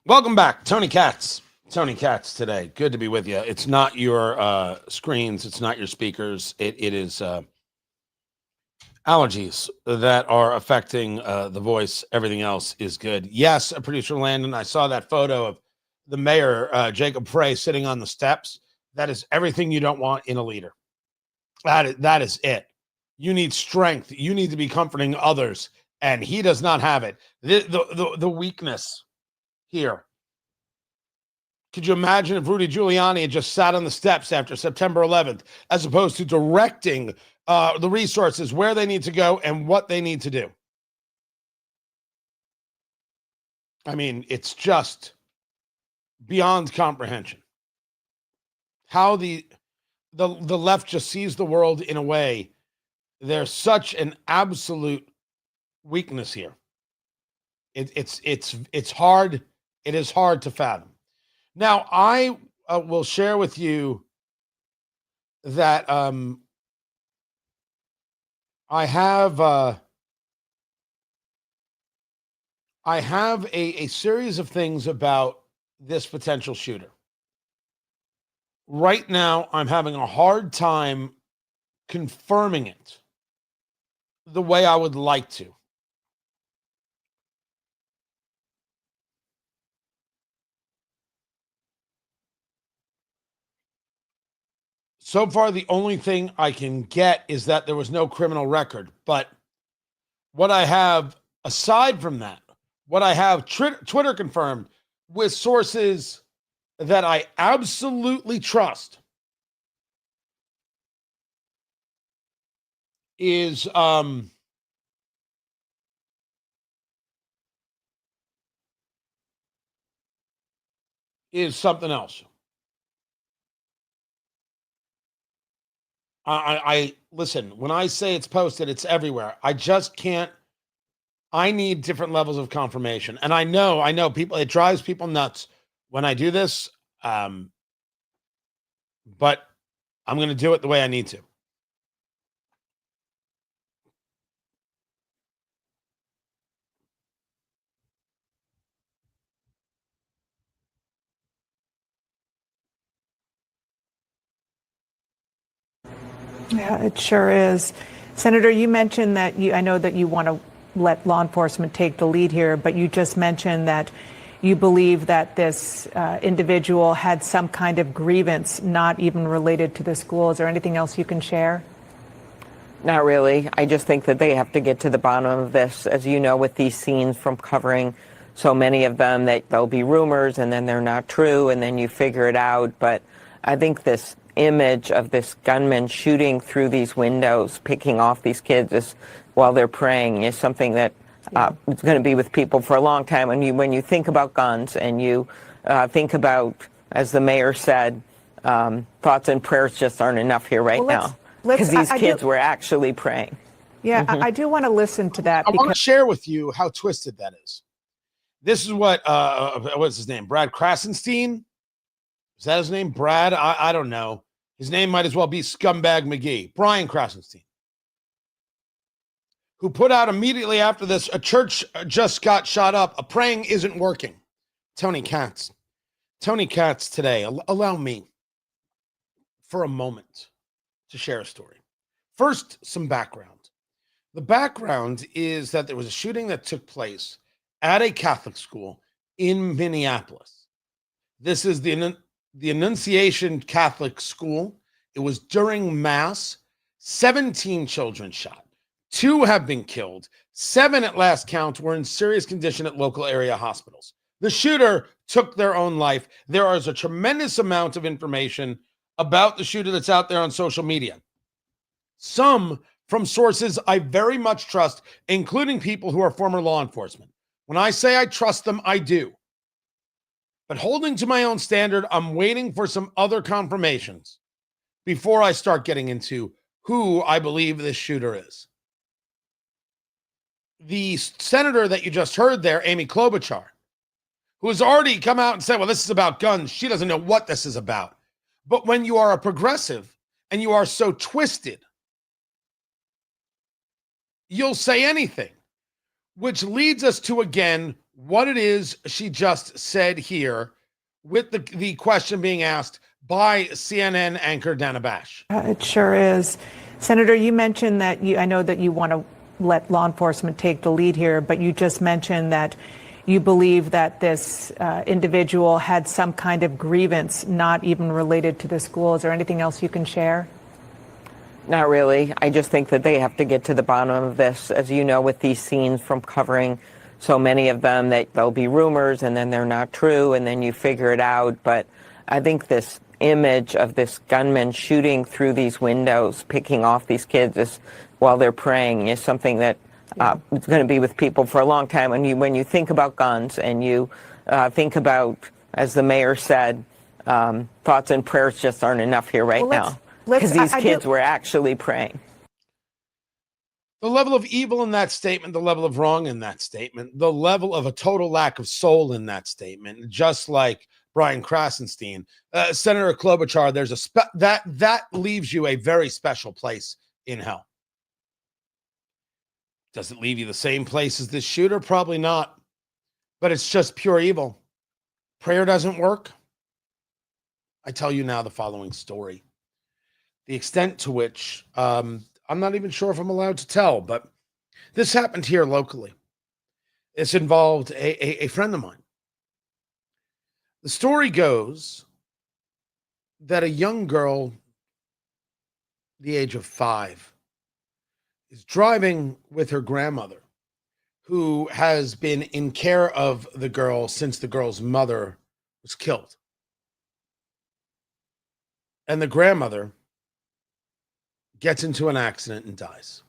Speaker 3: Welcome back, Tony Katz. Tony Katz today. Good to be with you. It's not your screens. It's not your speakers. It is allergies that are affecting the voice. Everything else is good. Yes, producer Landon, I saw that photo of the mayor, Jacob Frey, sitting on the steps. That is everything you don't want in a leader. That is it. You need strength. You need to be comforting others, and he does not have it. The weakness here. Could you imagine if Rudy Giuliani had just sat on the steps after September 11th, as opposed to directing the resources where they need to go and what they need to do? I mean, it's just beyond comprehension. How the left just sees the world in a way. There's such an absolute weakness here. It's hard. It is hard to fathom. Now, I will share with you that I have a series of things about this potential shooter. Right now, I'm having a hard time confirming it the way I would like to. So far, the only thing I can get is that there was no criminal record. But what I have, aside from that, what I have Twitter confirmed with sources that I absolutely trust is something else. I listen, when I say it's posted, it's everywhere. I just can't. I need different levels of confirmation. And I know people, it drives people nuts when I do this. But I'm going to do it the way I need to.
Speaker 11: Yeah, it sure is. Senator, you mentioned that I know that you want to let law enforcement take the lead here, but you just mentioned that you believe that this individual had some kind of grievance, not even related to the school. Is there anything else you can share?
Speaker 10: Not really. I just think that they have to get to the bottom of this. As you know, with these scenes from covering so many of them, that there'll be rumors and then they're not true and then you figure it out. But I think this image of this gunman shooting through these windows, picking off these kids while they're praying, is something that is going to be with people for a long time. When you think about guns and you think about, as the mayor said, thoughts and prayers just aren't enough here now. Because these kids were actually praying.
Speaker 11: Yeah, I do want to listen to that.
Speaker 3: I want to share with you how twisted that is. This is what's his name? Brad Krasenstein? Is that his name? Brad? I don't know. His name might as well be Scumbag McGee. Brian Krasenstein, who put out immediately after this, a church just got shot up. A praying isn't working. Tony Katz today. Allow me for a moment to share a story. First, some background. The background is that there was a shooting that took place at a Catholic school in Minneapolis. This is the Annunciation Catholic School. It was during Mass. 17 children shot. 2 have been killed. 7 at last count were in serious condition at local area hospitals. The shooter took their own life. There is a tremendous amount of information about the shooter that's out there on social media. Some from sources I very much trust, including people who are former law enforcement. When I say I trust them, I do. But holding to my own standard, I'm waiting for some other confirmations before I start getting into who I believe this shooter is. The senator that you just heard there, Amy Klobuchar, who has already come out and said, well, this is about guns. She doesn't know what this is about. But when you are a progressive and you are so twisted, you'll say anything, which leads us to, again, what it is she just said here with the question being asked by CNN anchor Dana Bash.
Speaker 11: It sure is. Senator, you mentioned that I know that you want to let law enforcement take the lead here, but you just mentioned that you believe that this individual had some kind of grievance, not even related to the school. Is there anything else you can share?
Speaker 10: Not really. I just think that they have to get to the bottom of this. As you know, with these scenes from covering so many of them, that there'll be rumors and then they're not true and then you figure it out. But I think this image of this gunman shooting through these windows, picking off these kids while they're praying is something that is going to be with people for a long time. When you think about guns and you think about, as the mayor said, thoughts and prayers just aren't enough here now. Because these kids were actually praying.
Speaker 3: The level of evil in that statement, the level of wrong in that statement, the level of a total lack of soul in that statement, just like Brian Krasenstein, Senator Klobuchar, there's that leaves you a very special place in hell. Does it leave you the same place as this shooter? Probably not. But it's just pure evil. Prayer doesn't work. I tell you now the following story. The extent to which I'm not even sure if I'm allowed to tell, but this happened here locally. This involved a friend of mine. The story goes that a young girl, the age of 5, is driving with her grandmother, who has been in care of the girl since the girl's mother was killed. And the grandmother gets into an accident and dies.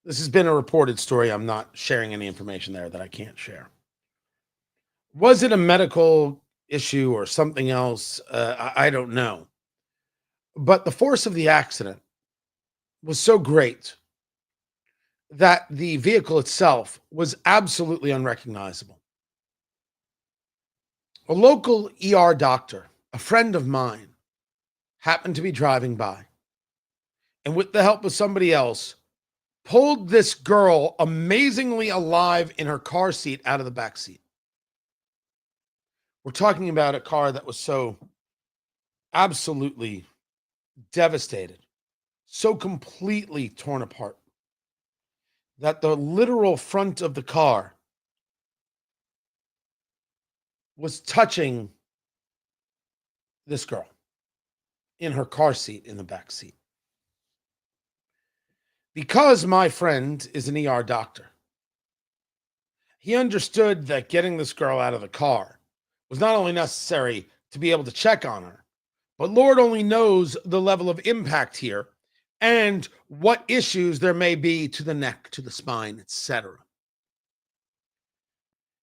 Speaker 3: This has been a reported story. I'm not sharing any information there that I can't share. Was it a medical issue or something else? I don't know. But the force of the accident was so great that the vehicle itself was absolutely unrecognizable. A local ER doctor, a friend of mine, happened to be driving by, and with the help of somebody else, pulled this girl amazingly alive in her car seat out of the back seat. We're talking about a car that was so absolutely devastated, so completely torn apart, that the literal front of the car was touching this girl in her car seat in the back seat. Because my friend is an ER doctor, he understood that getting this girl out of the car was not only necessary to be able to check on her, but Lord only knows the level of impact here and what issues there may be to the neck, to the spine, etc.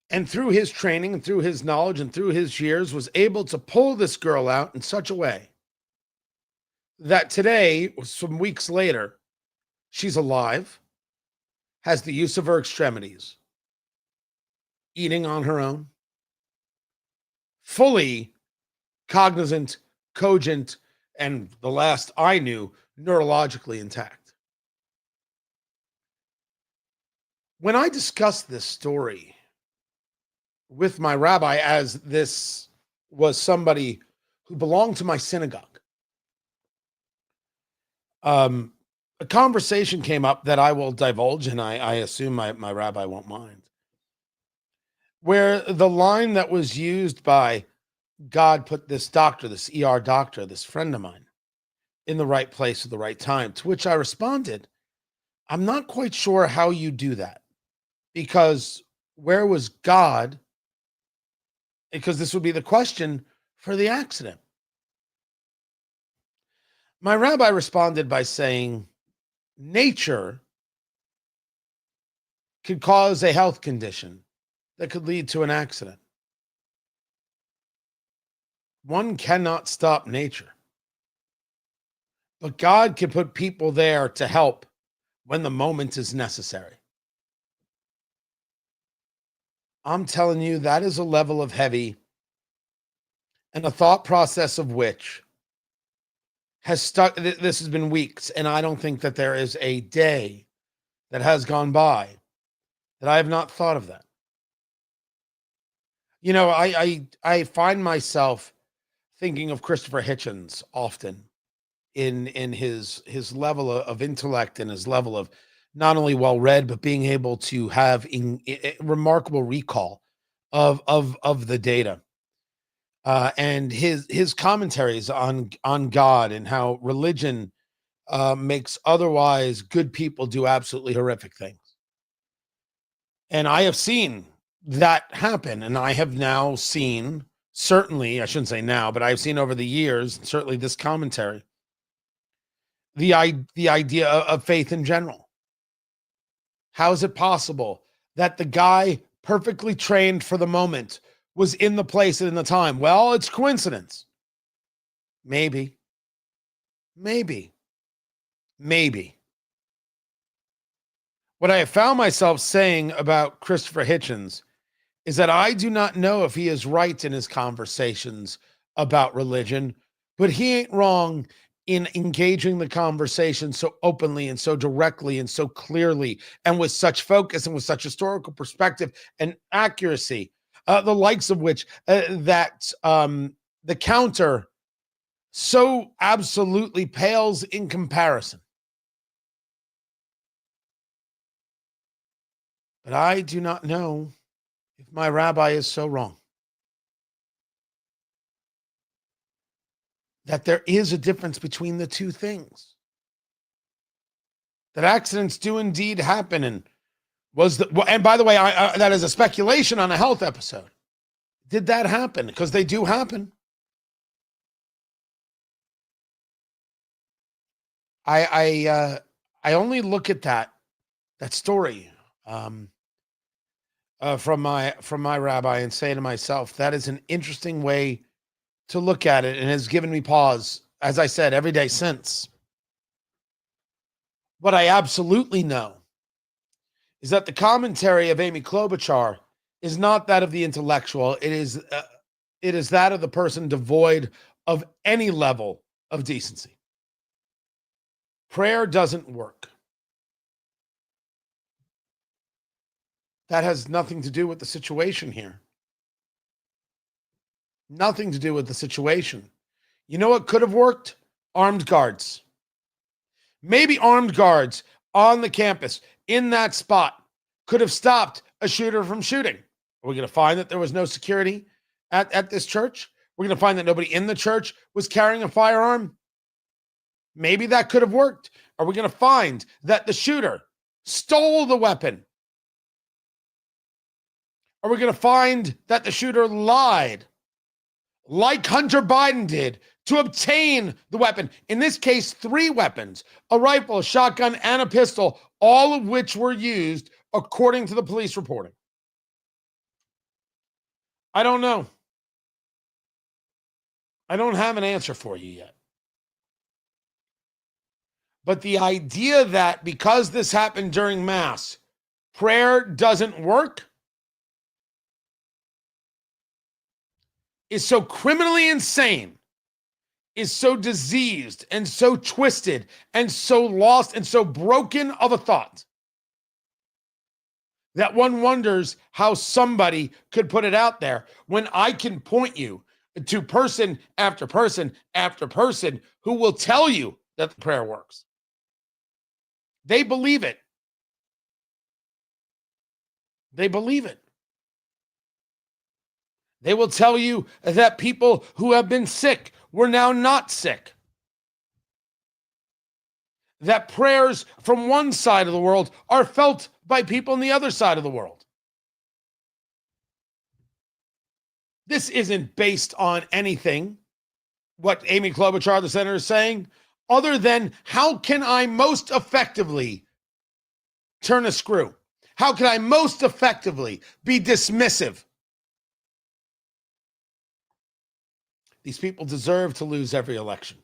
Speaker 3: And through his training and through his knowledge and through his years, was able to pull this girl out in such a way that today, some weeks later, she's alive, has the use of her extremities, eating on her own, fully cognizant, cogent, and the last I knew, neurologically intact. When I discussed this story with my rabbi, as this was somebody who belonged to my synagogue, a conversation came up that I will divulge, and I assume my rabbi won't mind, where the line that was used by God put this doctor, this ER doctor, this friend of mine, in the right place at the right time, to which I responded, I'm not quite sure how you do that, because where was God? Because this would be the question for the accident. My rabbi responded by saying, nature could cause a health condition that could lead to an accident. One cannot stop nature. But God can put people there to help when the moment is necessary. I'm telling you, that is a level of heavy, and a thought process of which has stuck. This has been weeks, and I don't think that there is a day that has gone by that I have not thought of that. You know, I find myself thinking of Christopher Hitchens often in his level of intellect and his level of not only well read but being able to have remarkable recall of the data, and his commentaries on God and how religion makes otherwise good people do absolutely horrific things. And I have seen that happen, and I have now seen, certainly, I shouldn't say now, but I've seen over the years, certainly this commentary, the idea of faith in general. How is it possible that the guy perfectly trained for the moment was in the place and in the time? Well, it's coincidence. Maybe. What I have found myself saying about Christopher Hitchens is that I do not know if he is right in his conversations about religion, but he ain't wrong in engaging the conversation so openly and so directly and so clearly and with such focus and with such historical perspective and accuracy, the likes of which the counter so absolutely pales in comparison. But I do not know if my rabbi is so wrong. That there is a difference between the two things. That accidents do indeed happen, and by the way, that is a speculation on a health episode. Did that happen? Because they do happen. I only look at that story from my rabbi and say to myself, that is an interesting way to look at it, and has given me pause, as I said, every day since. What I absolutely know is that the commentary of Amy Klobuchar is not that of the intellectual. It is that of the person devoid of any level of decency. Prayer doesn't work. That has nothing to do with the situation here. Nothing to do with the situation. You know what could have worked? Armed guards. Maybe armed guards on the campus in that spot could have stopped a shooter from shooting. Are we going to find that there was no security at this church? We're going to find that nobody in the church was carrying a firearm? Maybe that could have worked. Are we going to find that the shooter stole the weapon? Are we going to find that the shooter lied, like Hunter Biden did, to obtain the weapon? In this case, 3 weapons, a rifle, a shotgun, and a pistol, all of which were used according to the police reporting. I don't know. I don't have an answer for you yet. But the idea that because this happened during Mass, prayer doesn't work is so criminally insane, is so diseased and so twisted and so lost and so broken of a thought that one wonders how somebody could put it out there when I can point you to person after person after person who will tell you that the prayer works. They believe it. They believe it. They will tell you that people who have been sick were now not sick. That prayers from one side of the world are felt by people on the other side of the world. This isn't based on anything, what Amy Klobuchar, the senator, is saying, other than how can I most effectively turn a screw? How can I most effectively be dismissive? These people deserve to lose every election.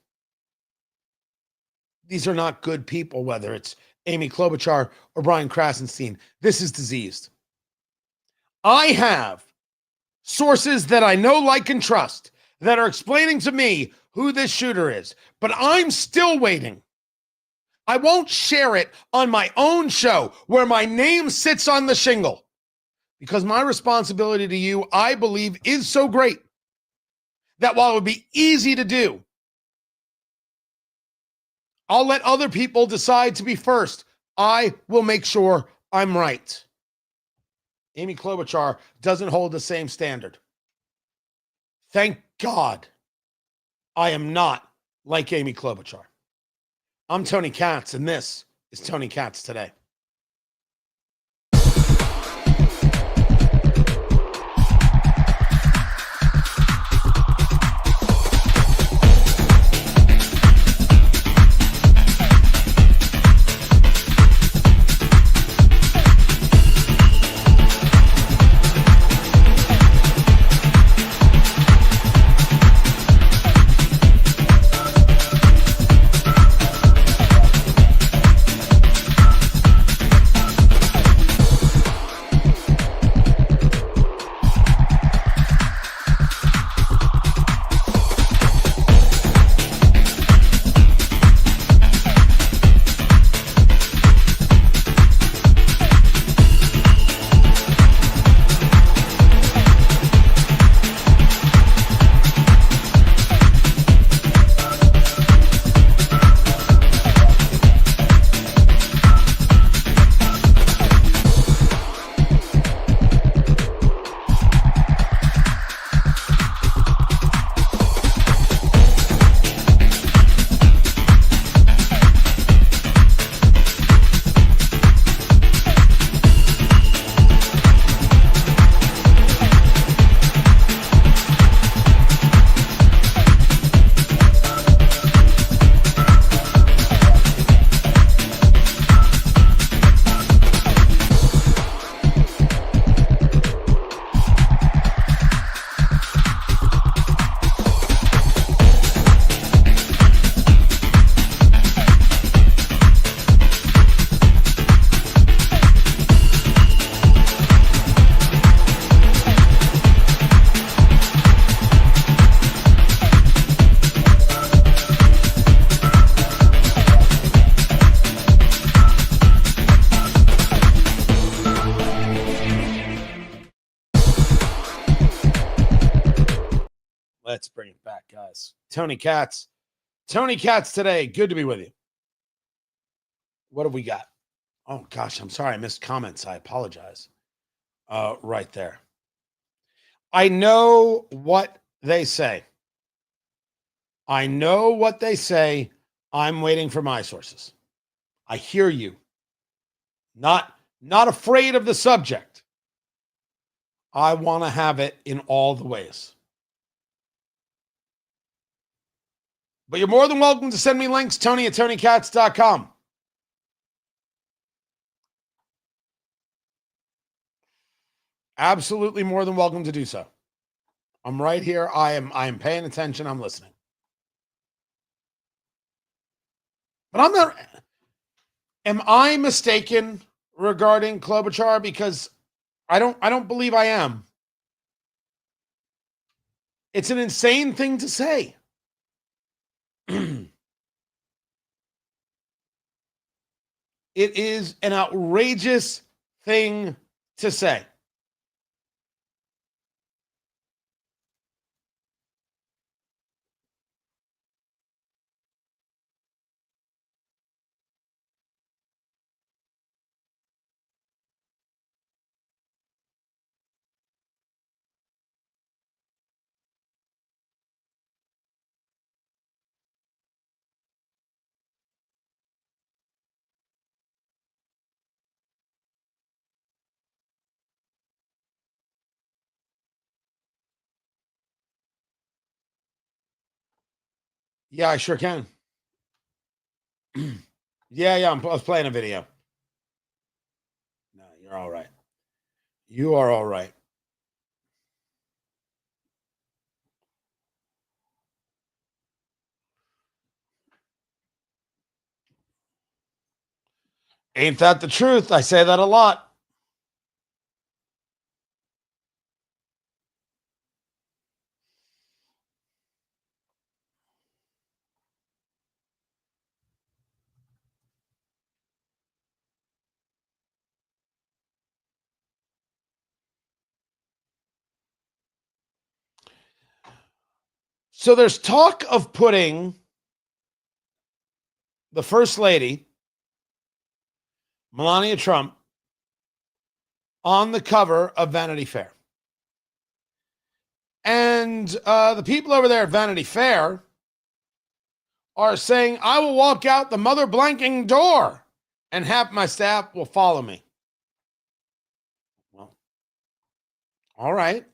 Speaker 3: These are not good people, whether it's Amy Klobuchar or Brian Krasenstein. This is diseased. I have sources that I know, like, and trust that are explaining to me who this shooter is, but I'm still waiting. I won't share it on my own show where my name sits on the shingle Because my responsibility to you, I believe, is so great that while it would be easy to do, I'll let other people decide to be first. I will make sure I'm right. Amy Klobuchar doesn't hold the same standard. Thank God I am not like Amy Klobuchar. I'm Tony Katz, and this is Tony Katz Today. Let's bring it back, guys. Tony Katz. Tony Katz Today. Good to be with you. What have we got? Oh, gosh, I'm sorry. I missed comments. I apologize. Right there. I know what they say. I know what they say. I'm waiting for my sources. I hear you. Not afraid of the subject. I want to have it in all the ways. But you're more than welcome to send me links, Tony at TonyKatz.com. Absolutely more than welcome to do so. I'm right here. I am paying attention. I'm listening. But I'm not. Am I mistaken regarding Klobuchar? Because I don't believe I am. It's an insane thing to say. It is an outrageous thing to say. Yeah, I sure can. Yeah, I was playing a video. No, you're all right. You are all right. Ain't that the truth? I say that a lot. So there's talk of putting the First Lady, Melania Trump, on the cover of Vanity Fair. And the people over there at Vanity Fair are saying, I will walk out the mother blanking door and half my staff will follow me. Well, all right.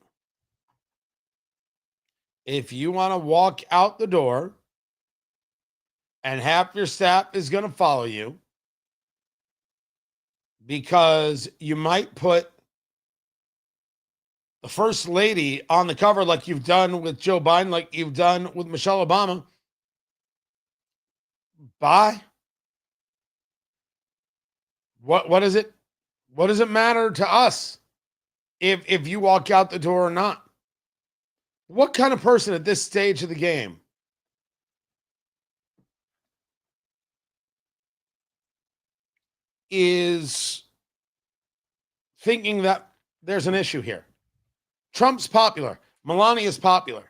Speaker 3: If you want to walk out the door and half your staff is going to follow you because you might put the First Lady on the cover like you've done with Joe Biden, like you've done with Michelle Obama, bye. What is it? What does it matter to us if you walk out the door or not? What kind of person at this stage of the game is thinking that there's an issue here? Trump's popular. Melania's popular.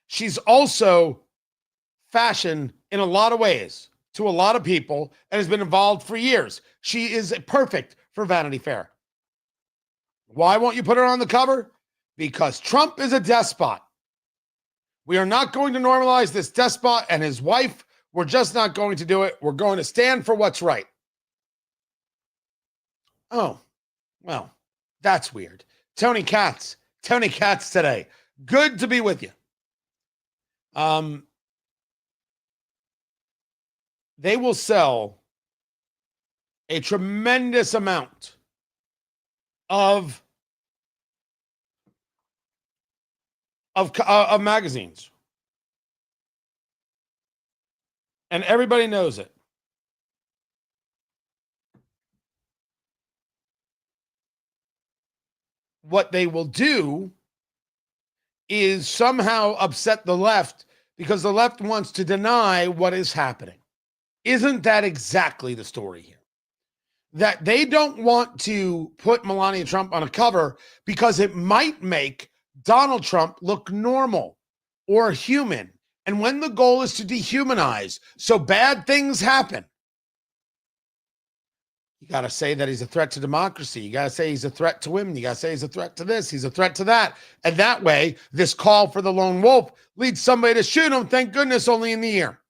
Speaker 3: She's also fashion in a lot of ways to a lot of people and has been involved for years. She is perfect for Vanity Fair. Why won't you put her on the cover? Because Trump is a despot. We are not going to normalize this despot and his wife. We're just not going to do it. We're going to stand for what's right. Oh, well, that's weird. Tony Katz today. Good to be with you. They will sell a tremendous amount of magazines. And everybody knows it. What they will do is somehow upset the left because the left wants to deny what is happening. Isn't that exactly the story here? That they don't want to put Melania Trump on a cover because it might make Donald Trump look normal or human. And when the goal is to dehumanize, so bad things happen, you got to say that he's a threat to democracy. You got to say he's a threat to women. You got to say he's a threat to this. He's a threat to that. And that way, this call for the lone wolf leads somebody to shoot him, thank goodness, only in the ear.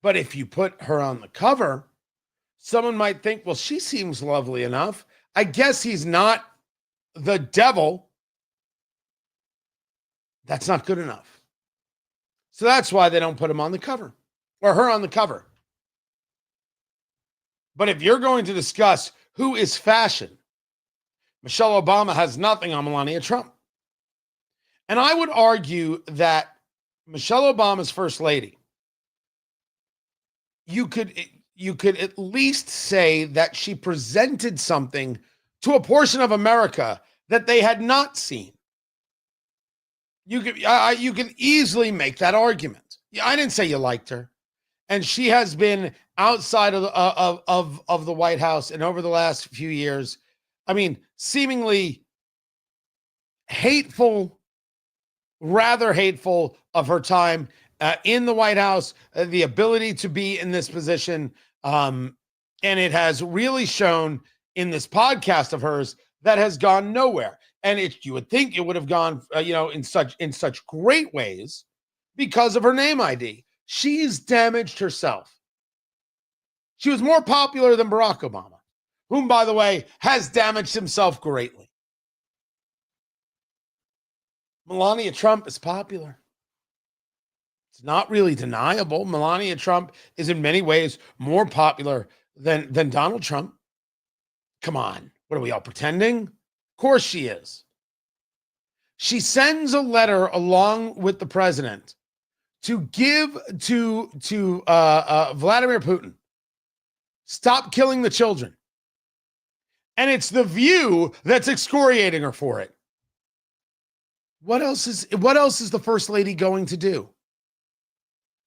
Speaker 3: But if you put her on the cover, someone might think, well, she seems lovely enough. I guess he's not the devil. That's not good enough. So that's why they don't put him on the cover or her on the cover. But if you're going to discuss who is fashion, Michelle Obama has nothing on Melania Trump. And I would argue that Michelle Obama's First Lady, you could at least say that she presented something to a portion of America that they had not seen. You could easily make that argument. I didn't say you liked her, and she has been outside of the White House and over the last few years. I mean, seemingly hateful, rather hateful of her time in the White House, the ability to be in this position. And it has really shown in this podcast of hers that has gone nowhere. And you would think it would have gone, in such great ways because of her name ID. She's damaged herself. She was more popular than Barack Obama, whom, by the way, has damaged himself greatly. Melania Trump is popular. It's not really deniable. Melania Trump is in many ways more popular than Donald Trump. Come on. What are we all pretending? Of course she is. She sends a letter along with the president to give to Vladimir Putin. Stop killing the children. And it's The View that's excoriating her for it. What else is the First Lady going to do?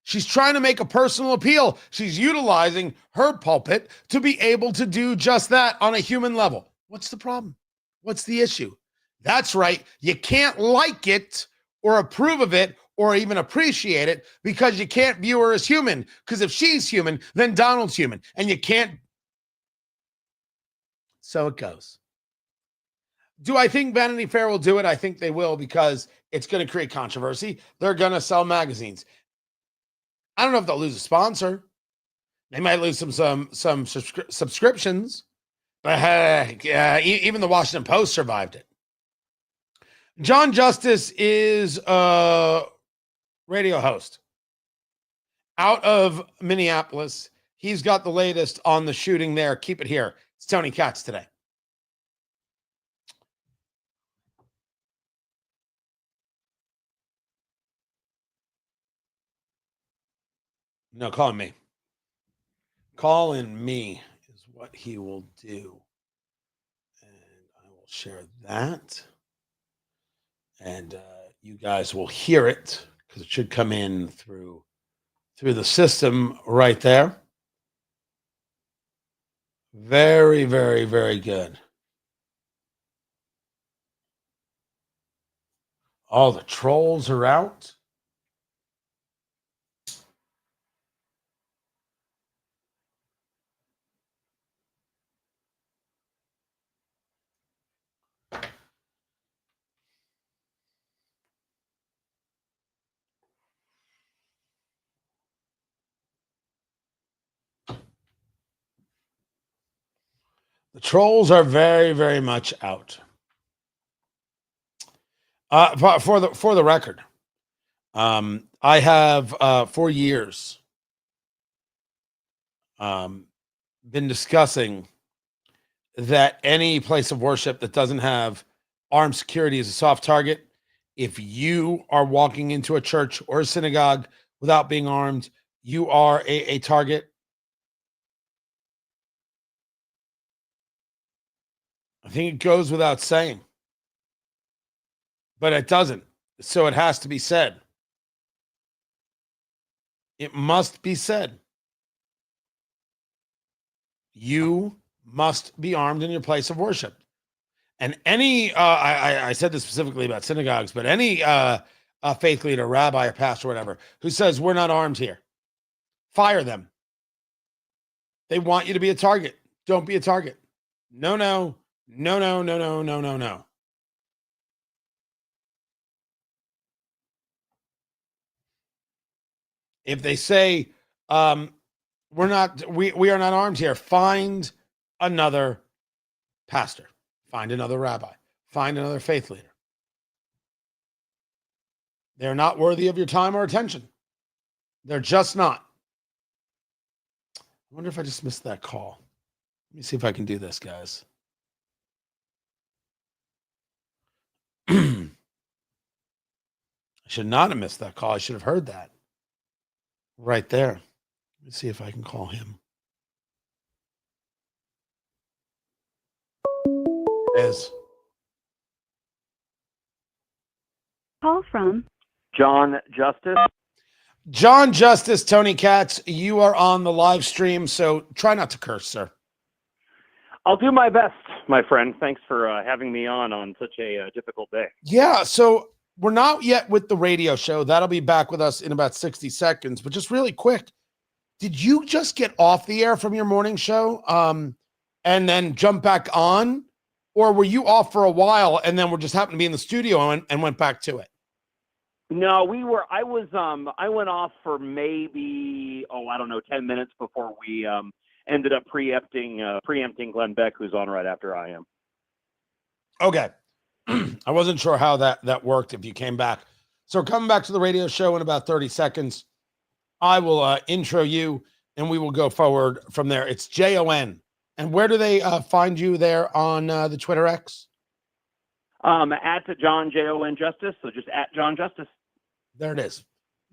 Speaker 3: She's trying to make a personal appeal. She's utilizing her pulpit to be able to do just that on a human level. What's the problem? What's the issue? That's right. You can't like it or approve of it or even appreciate it because you can't view her as human. Because if she's human, then Donald's human. And you can't. So it goes. Do I think Vanity Fair will do it? I think they will because it's going to create controversy. They're going to sell magazines. I don't know if they'll lose a sponsor. They might lose some subscriptions. But heck, even the Washington Post survived it. John Justice is a radio host out of Minneapolis. He's got the latest on the shooting there. Keep it here. It's Tony Katz today. No, calling me. Calling me is what he will do. And I will share that. And you guys will hear it because it should come in through the system right there. Very, very, very good. All the trolls are out. The trolls are very, very much out. For the record, I have for years been discussing that any place of worship that doesn't have armed security is a soft target. If you are walking into a church or a synagogue without being armed, you are a target. I think it goes without saying, but it doesn't. So it has to be said. It must be said. You must be armed in your place of worship. And any, I said this specifically about synagogues, but any faith leader, rabbi, or pastor, or whatever, who says we're not armed here, fire them. They want you to be a target. Don't be a target. No, no, no, no, no, no, no, no, no. If they say we are not armed here, find another pastor, find another rabbi, find another faith leader. They're not worthy of your time or attention. They're just not. I wonder if I just missed that call. Let me see if I can do this, guys. I should not have missed that call. I should have heard that right there. Let me see if I can call him. It is.
Speaker 12: Call from John Justice.
Speaker 3: John Justice, Tony Katz, you are on the live stream, so try not to curse, sir.
Speaker 12: I'll do my best, my friend. Thanks for having me on such a difficult day.
Speaker 3: Yeah, so we're not yet with the radio show. That'll be back with us in about 60 seconds, but just really quick, did you just get off the air from your morning show and then jump back on? Or were you off for a while and then we're just happened to be in the studio and went back to it?
Speaker 12: No, I went off for maybe, 10 minutes before we ended up preempting Glenn Beck, who's on right after I am.
Speaker 3: Okay. I wasn't sure how that worked if you came back. So coming back to the radio show in about 30 seconds, I will intro you and we will go forward from there. It's JON. And where do they find you there on the Twitter X?
Speaker 12: At John JON Justice, so just at John Justice.
Speaker 3: There it is.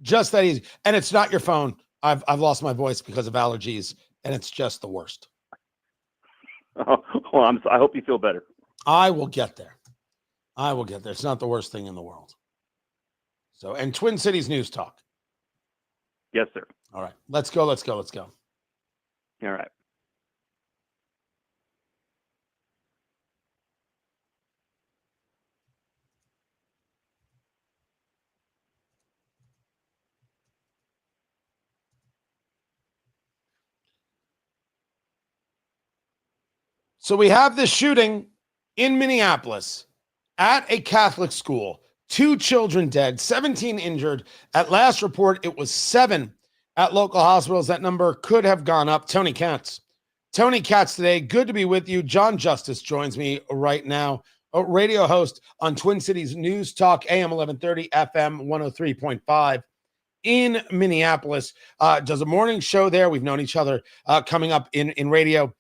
Speaker 3: Just that easy. And it's not your phone. I've lost my voice because of allergies, and it's just the worst.
Speaker 12: Oh, well, I hope you feel better.
Speaker 3: I will get there. It's not the worst thing in the world. So, and Twin Cities News Talk.
Speaker 12: Yes, sir.
Speaker 3: All right. Let's go.
Speaker 12: All right.
Speaker 3: So we have this shooting in Minneapolis at a Catholic school. 2 children dead, 17 injured. At last report, it was 7 at local hospitals. That number could have gone up. Tony Katz today. Good to be with you. John Justice joins me right now, a radio host on Twin Cities News Talk, AM 1130, FM 103.5 in Minneapolis. Does a morning show there. We've known each other coming up in radio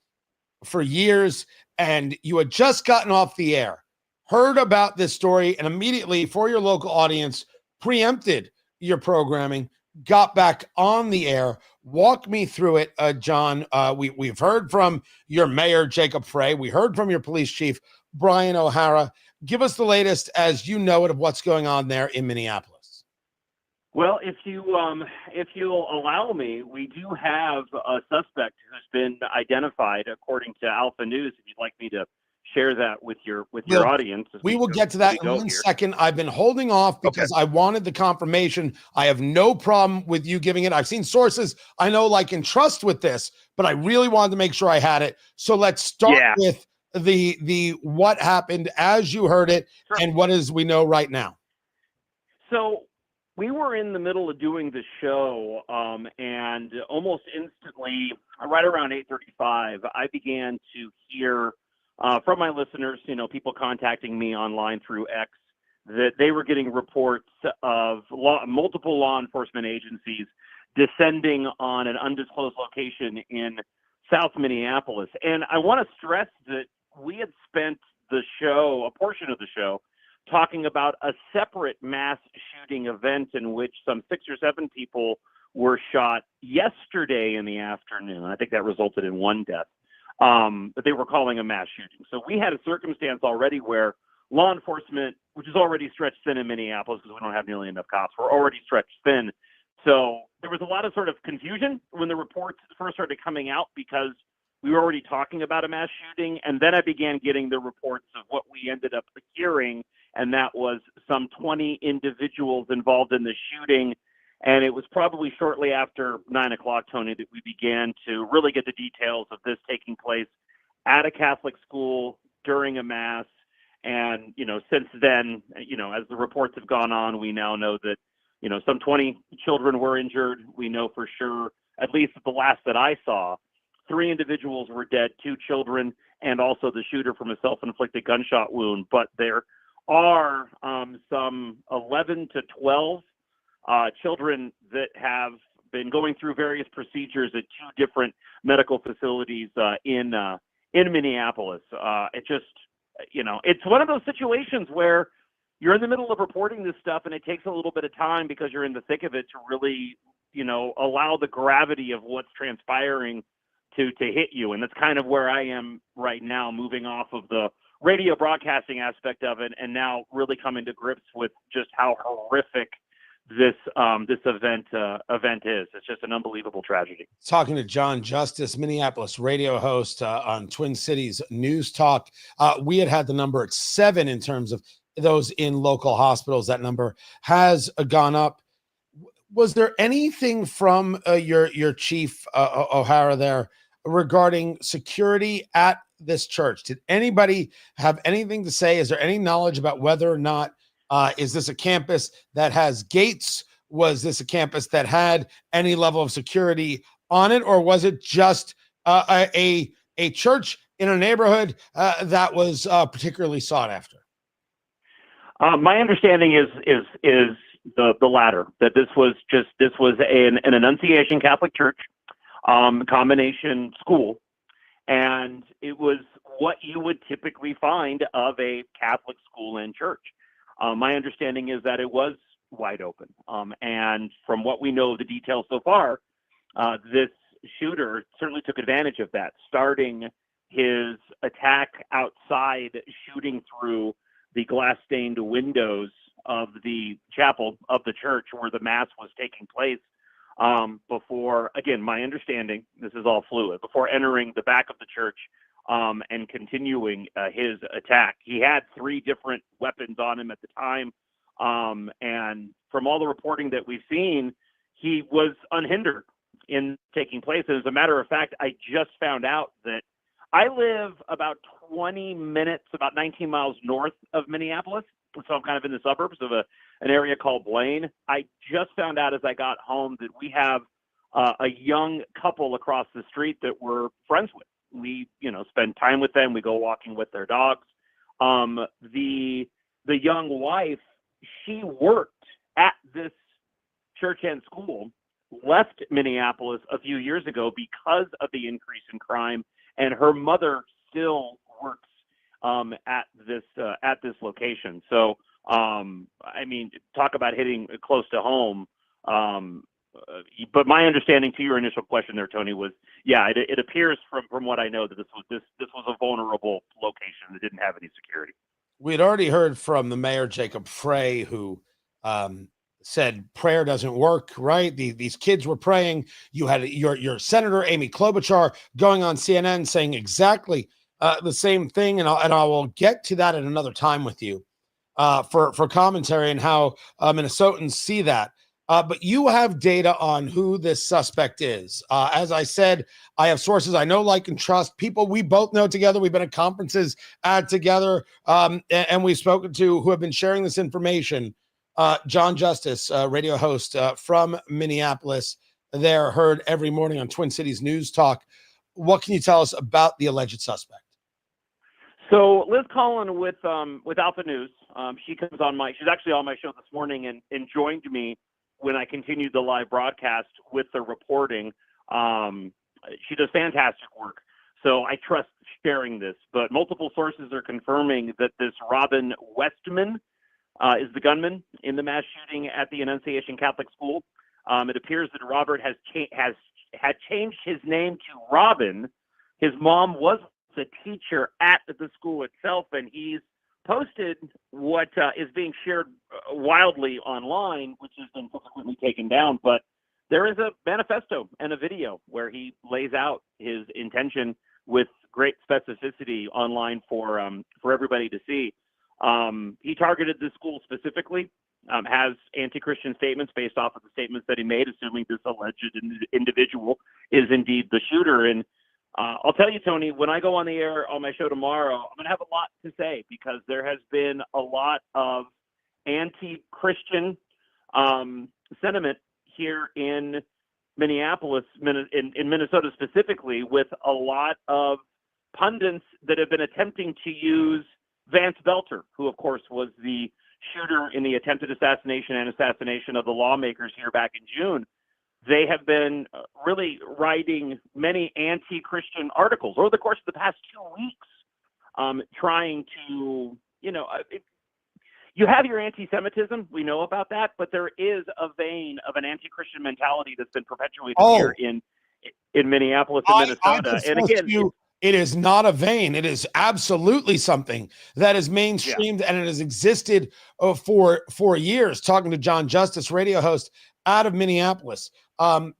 Speaker 3: for years, and you had just gotten off the air, heard about this story, and immediately, for your local audience, preempted your programming, got back on the air. Walk me through it, John. We've heard from your mayor, Jacob Frey. We heard from your police chief, Brian O'Hara. Give us the latest, as you know it, of what's going on there in Minneapolis.
Speaker 12: Well, if you'll allow me, we do have a suspect who's been identified according to Alpha News. If you'd like me to share that with your audience,
Speaker 3: we will get to that in one second. I've been holding off because I wanted the confirmation. I have no problem with you giving it. I've seen sources I know like in trust with this, but I really wanted to make sure I had it. So let's start with the what happened as you heard it and what is we know right now.
Speaker 12: So we were in the middle of doing the show, and almost instantly, right around 8:35, I began to hear from my listeners, people contacting me online through X, that they were getting reports of multiple law enforcement agencies descending on an undisclosed location in South Minneapolis. And I want to stress that we had spent a portion of the show, talking about a separate mass shooting event in which some 6 or 7 people were shot yesterday in the afternoon. I think that resulted in 1 death, but they were calling a mass shooting. So we had a circumstance already where law enforcement, which is already stretched thin in Minneapolis because we don't have nearly enough cops, we're already stretched thin. So there was a lot of sort of confusion when the reports first started coming out because we were already talking about a mass shooting. And then I began getting the reports of what we ended up hearing, and that was some 20 individuals involved in the shooting. And it was probably shortly after 9 o'clock, Tony, that we began to really get the details of this taking place at a Catholic school during a mass. And, since then, as the reports have gone on, we now know that, some 20 children were injured. We know for sure, at least the last that I saw, 3 individuals were dead, 2 children, and also the shooter from a self-inflicted gunshot wound. But there are some 11 to 12 children that have been going through various procedures at 2 different medical facilities in Minneapolis. It's one of those situations where you're in the middle of reporting this stuff, and it takes a little bit of time because you're in the thick of it to really, allow the gravity of what's transpiring to hit you. And that's kind of where I am right now, moving off of the radio broadcasting aspect of it and now really coming to grips with just how horrific this event is. It's just an unbelievable tragedy.
Speaker 3: Talking to John Justice, Minneapolis radio host on Twin Cities News Talk. We had the number at 7 in terms of those in local hospitals. That number has gone up. Was there anything from your chief O'Hara there regarding security at this church? Did anybody have anything to say? Is there any knowledge about whether or not is this a campus that has gates? Was this a campus that had any level of security on it, or was it just a church in a neighborhood that was particularly sought after?
Speaker 12: My understanding is the latter, that this was an Annunciation Catholic Church combination school, and it was what you would typically find of a Catholic school and church. My understanding is that it was wide open, and from what we know, the details so far, this shooter certainly took advantage of that, starting his attack outside, shooting through the glass-stained windows of the chapel of the church where the mass was taking place, before, again, my understanding, this is all fluid, before entering the back of the church and continuing his attack. He had 3 different weapons on him at the time, and from all the reporting that we've seen, he was unhindered in taking place. And as a matter of fact, I just found out that I live about 20 minutes, about 19 miles north of Minneapolis. So I'm kind of in the suburbs of an area called Blaine. I just found out as I got home that we have a young couple across the street that we're friends with. We, spend time with them. We go walking with their dogs. The young wife, she worked at this church and school, left Minneapolis a few years ago because of the increase in crime, and her mother still works at this location. So, talk about hitting close to home. But my understanding to your initial question there, Tony, was it appears from what I know that this was a vulnerable location that didn't have any security.
Speaker 3: We had already heard from the mayor, Jacob Frey, who said prayer doesn't work, right? These kids were praying. You had your Senator Amy Klobuchar going on CNN saying exactly the same thing, and I will get to that at another time with you for commentary and how Minnesotans see that. But you have data on who this suspect is. As I said, I have sources I know, like, and trust, people we both know together. We've been at conferences together, and we've spoken to who have been sharing this information. John Justice, radio host from Minneapolis, there, heard every morning on Twin Cities News Talk. What can you tell us about the alleged suspect?
Speaker 12: So Liz Collin with Alpha News, she's actually on my show this morning and joined me when I continued the live broadcast with the reporting. She does fantastic work, so I trust sharing this. But multiple sources are confirming that this Robin Westman is the gunman in the mass shooting at the Annunciation Catholic School. It appears that Robert had changed his name to Robin. His mom was a teacher at the school itself, and he's posted what is being shared wildly online, which has been subsequently taken down. But there is a manifesto and a video where he lays out his intention with great specificity online for everybody to see. He targeted the school specifically, has anti-Christian statements based off of the statements that he made, assuming this alleged individual is indeed the shooter. And I'll tell you, Tony, when I go on the air on my show tomorrow, I'm going to have a lot to say because there has been a lot of anti-Christian sentiment here in Minneapolis, in Minnesota specifically, with a lot of pundits that have been attempting to use Vance Belter, who, of course, was the shooter in the attempted assassination of the lawmakers here back in June. They have been really writing many anti-Christian articles over the course of the past 2 weeks, trying to, you have your anti-Semitism, we know about that, but there is a vein of an anti-Christian mentality that's been perpetuated here in Minneapolis and Minnesota. And again,
Speaker 3: it is not a vein. It is absolutely something that is mainstreamed and it has existed for years. Talking to John Justice, radio host out of Minneapolis.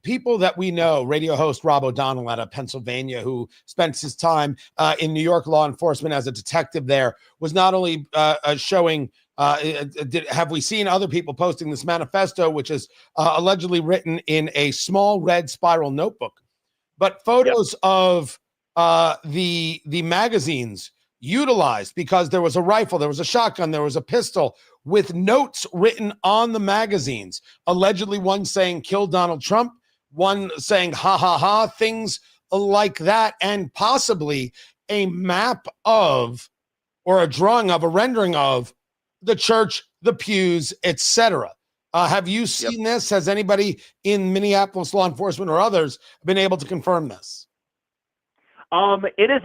Speaker 3: People that we know, radio host Rob O'Donnell out of Pennsylvania, who spent his time in New York law enforcement as a detective there, was not only showing, have we seen other people posting this manifesto, which is allegedly written in a small red spiral notebook, but photos of the magazines utilized, because there was a rifle, there was a shotgun, there was a pistol with notes written on the magazines, allegedly one saying kill Donald Trump, one saying ha ha ha, things like that, and possibly a map of, or a drawing of, a rendering of the church, the pews, etc. Have you seen this? Has anybody in Minneapolis law enforcement or others been able to confirm this?
Speaker 12: It is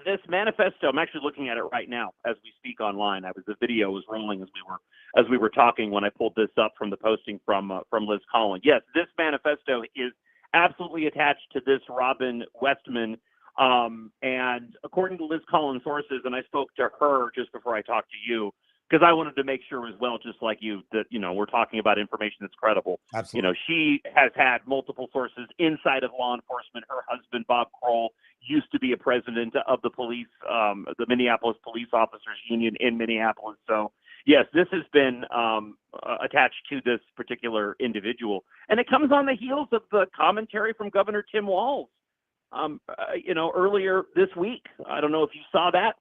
Speaker 12: this manifesto. I'm actually looking at it right now as we speak online. The video was rolling as we were talking when I pulled this up from the posting from Liz Collin. Yes, this manifesto is absolutely attached to this Robin Westman. And according to Liz Collin sources, and I spoke to her just before I talked to you, because I wanted to make sure as well, just like you, that, we're talking about information that's credible.
Speaker 3: Absolutely.
Speaker 12: She has had multiple sources inside of law enforcement. Her husband, Bob Kroll, used to be a president of the police, the Minneapolis Police Officers Union in Minneapolis. So, yes, this has been attached to this particular individual. And it comes on the heels of the commentary from Governor Tim Walz earlier this week. I don't know if you saw that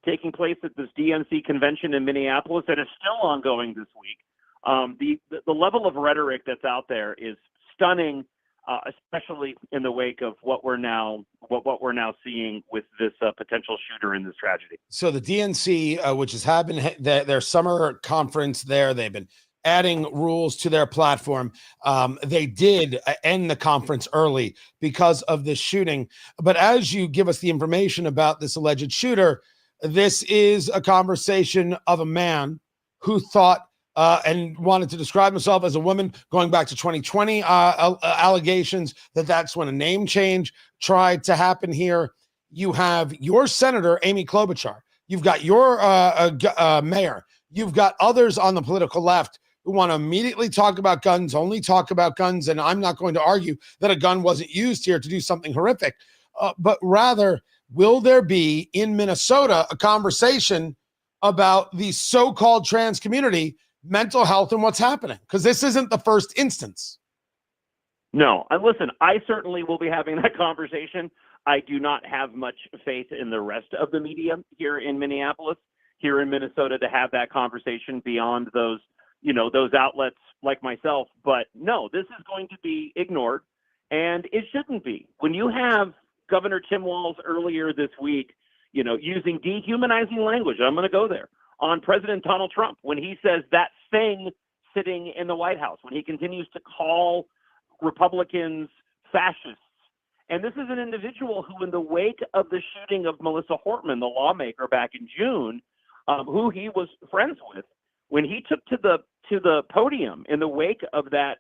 Speaker 12: taking place at this DNC convention in Minneapolis that is still ongoing this week. The level of rhetoric that's out there is stunning, especially in the wake of what we're now seeing with this potential shooter in this tragedy.
Speaker 3: So the DNC, which is having their summer conference there, they've been adding rules to their platform. They did end the conference early because of this shooting. But as you give us the information about this alleged shooter, this is a conversation of a man who thought and wanted to describe himself as a woman, going back to 2020 allegations that's when a name change tried to happen here. You have your Senator, Amy Klobuchar. You've got your mayor. You've got others on the political left who want to immediately talk about guns, only talk about guns. And I'm not going to argue that a gun wasn't used here to do something horrific, but rather, will there be in Minnesota a conversation about the so-called trans community, mental health, and what's happening? Because this isn't the first instance.
Speaker 12: No, listen, I certainly will be having that conversation. I do not have much faith in the rest of the media here in Minneapolis, here in Minnesota, to have that conversation beyond those outlets like myself. But no, this is going to be ignored, and it shouldn't be. When you have Governor Tim Walz earlier this week, using dehumanizing language, I'm going to go there, on President Donald Trump, when he says that thing sitting in the White House, when he continues to call Republicans fascists. And this is an individual who, in the wake of the shooting of Melissa Hortman, the lawmaker back in June, who he was friends with, when he took to the podium in the wake of that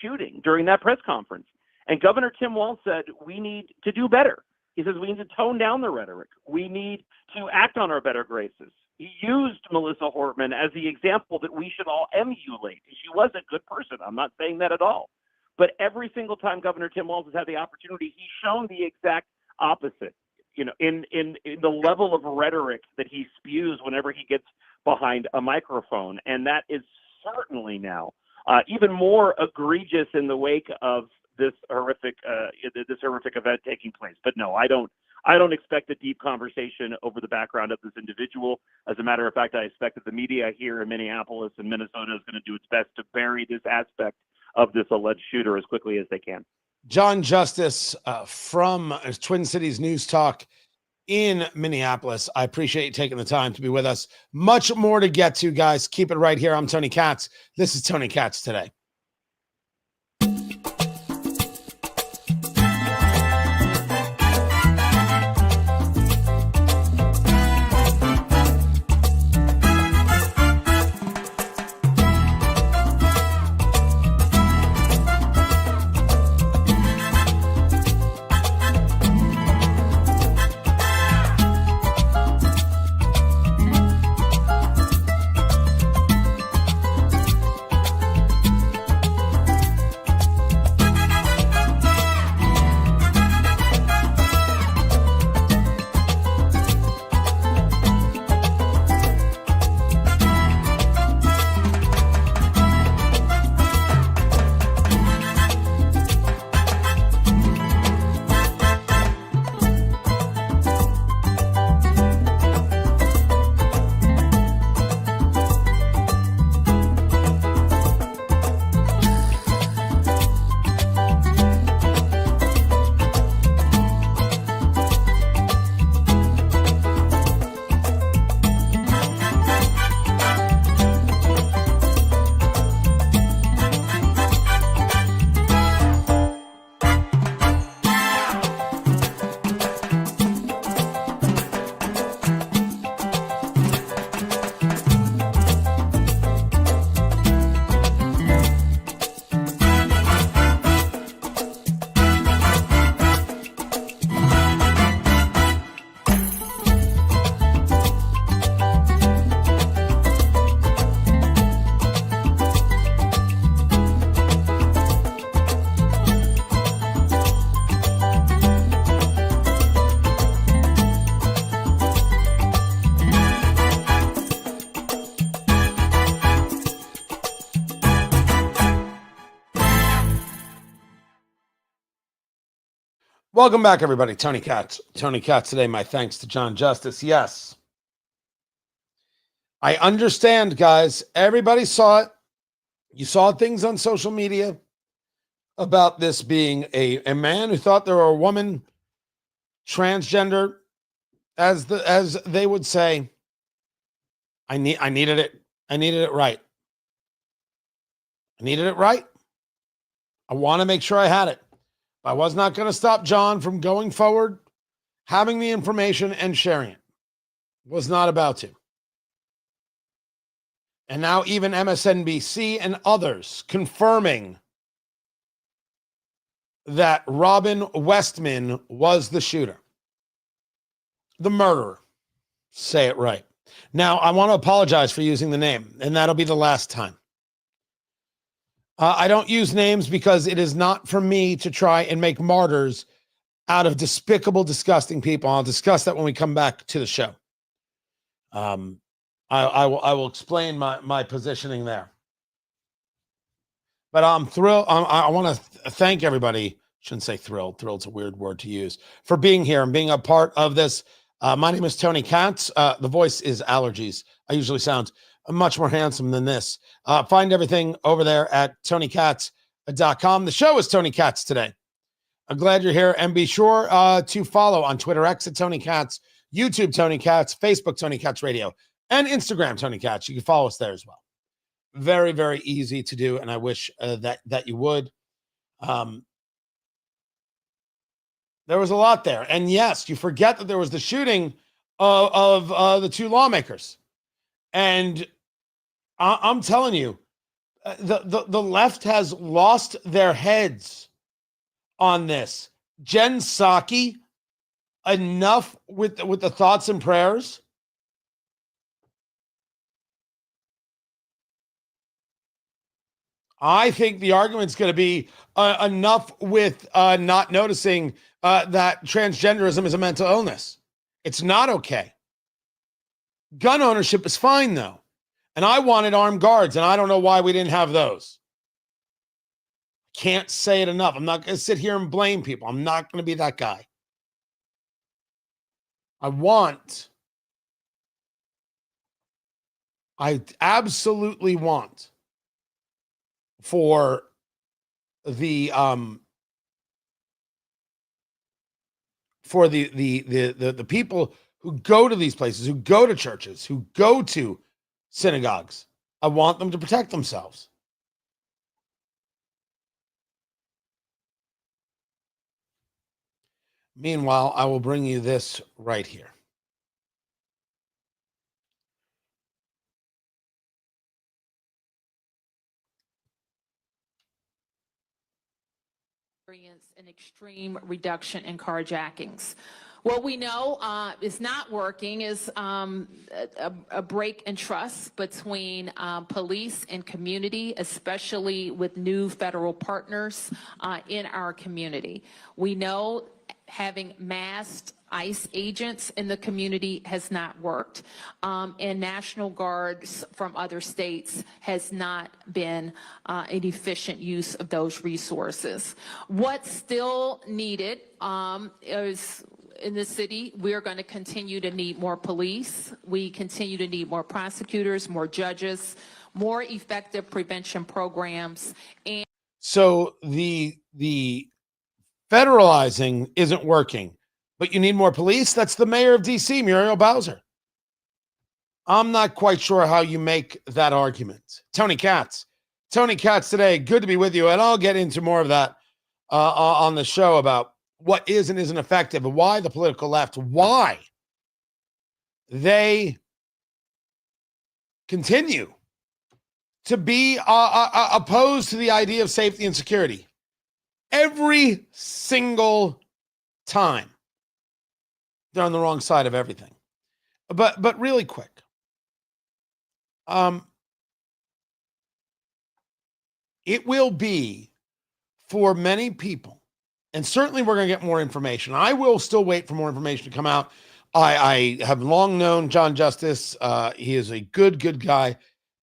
Speaker 12: shooting during that press conference, and Governor Tim Walz said, we need to do better. He says we need to tone down the rhetoric. We need to act on our better graces. He used Melissa Hortman as the example that we should all emulate. She was a good person. I'm not saying that at all. But every single time Governor Tim Walz has had the opportunity, he's shown the exact opposite. In the level of rhetoric that he spews whenever he gets behind a microphone, and that is certainly now even more egregious in the wake of this horrific event taking place. But no, I don't expect a deep conversation over the background of this individual. As a matter of fact, I expect that the media here in Minneapolis and Minnesota is going to do its best to bury this aspect of this alleged shooter as quickly as they can.
Speaker 3: John Justice from Twin Cities News Talk in Minneapolis. I appreciate you taking the time to be with us. Much more to get to, guys. Keep it right here. I'm Tony Katz. This is Tony Katz Today. Welcome back, everybody. Tony Katz. Tony Katz today. My thanks to John Justice. Yes. I understand, guys. Everybody saw it. You saw things on social media about this being a man who thought they were a woman, transgender, as they would say. I needed it. I needed it right. I needed it right. I want to make sure I had it. I was not going to stop John from going forward, having the information and sharing it. Was not about to. And now even MSNBC and others confirming that Robin Westman was the shooter, the murderer. Say it right. Now, I want to apologize for using the name, and that'll be the last time. I don't use names because it is not for me to try and make martyrs out of despicable, disgusting people. I'll discuss that when we come back to the show. I will explain my positioning there. But I'm thrilled. I want to thank everybody. Shouldn't say thrilled. Thrilled's a weird word to use, for being here and being a part of this. My name is Tony Katz. The voice is allergies. I usually sound much more handsome than this. Find everything over there at TonyKatz.com. The show is Tony Katz today. I'm glad you're here, and be sure to follow on Twitter X at Tony Katz, YouTube Tony Katz, Facebook Tony Katz Radio, and Instagram Tony Katz. You can follow us there as well. Very, very easy to do, and I wish that you would. There was a lot there, and yes, you forget that there was the shooting of the two lawmakers, and I'm telling you, the left has lost their heads on this. Jen Psaki, enough with the thoughts and prayers. I think the argument's going to be enough with not noticing that transgenderism is a mental illness. It's not okay. Gun ownership is fine, though. And I wanted armed guards, and I don't know why we didn't have those. Can't say it enough. I'm not going to sit here and blame people. I'm not going to be that guy. I absolutely want for the people who go to these places, who go to churches, who go to synagogues, I want them to protect themselves. Meanwhile, I will bring you this right here.
Speaker 13: An extreme reduction in carjackings. What we know is not working is a break in trust between police and community, especially with new federal partners in our community. We know having masked ICE agents in the community has not worked, and National Guards from other states has not been an efficient use of those resources. What's still needed is in the city, we're going to continue to need more police. We continue to need more prosecutors, more judges, more effective prevention programs. And
Speaker 3: so the federalizing isn't working, but you need more police. That's the mayor of DC, Muriel Bowser. I'm not quite sure how you make that argument. Tony Katz today. Good to be with you. And I'll get into more of that on the show about what is and isn't effective and why the political left, why they continue to be opposed to the idea of safety and security. Every single time they're on the wrong side of everything. But really quick. It will be for many people, and certainly we're going to get more information. I will still wait for more information to come out. I have long known John Justice. He is a good guy.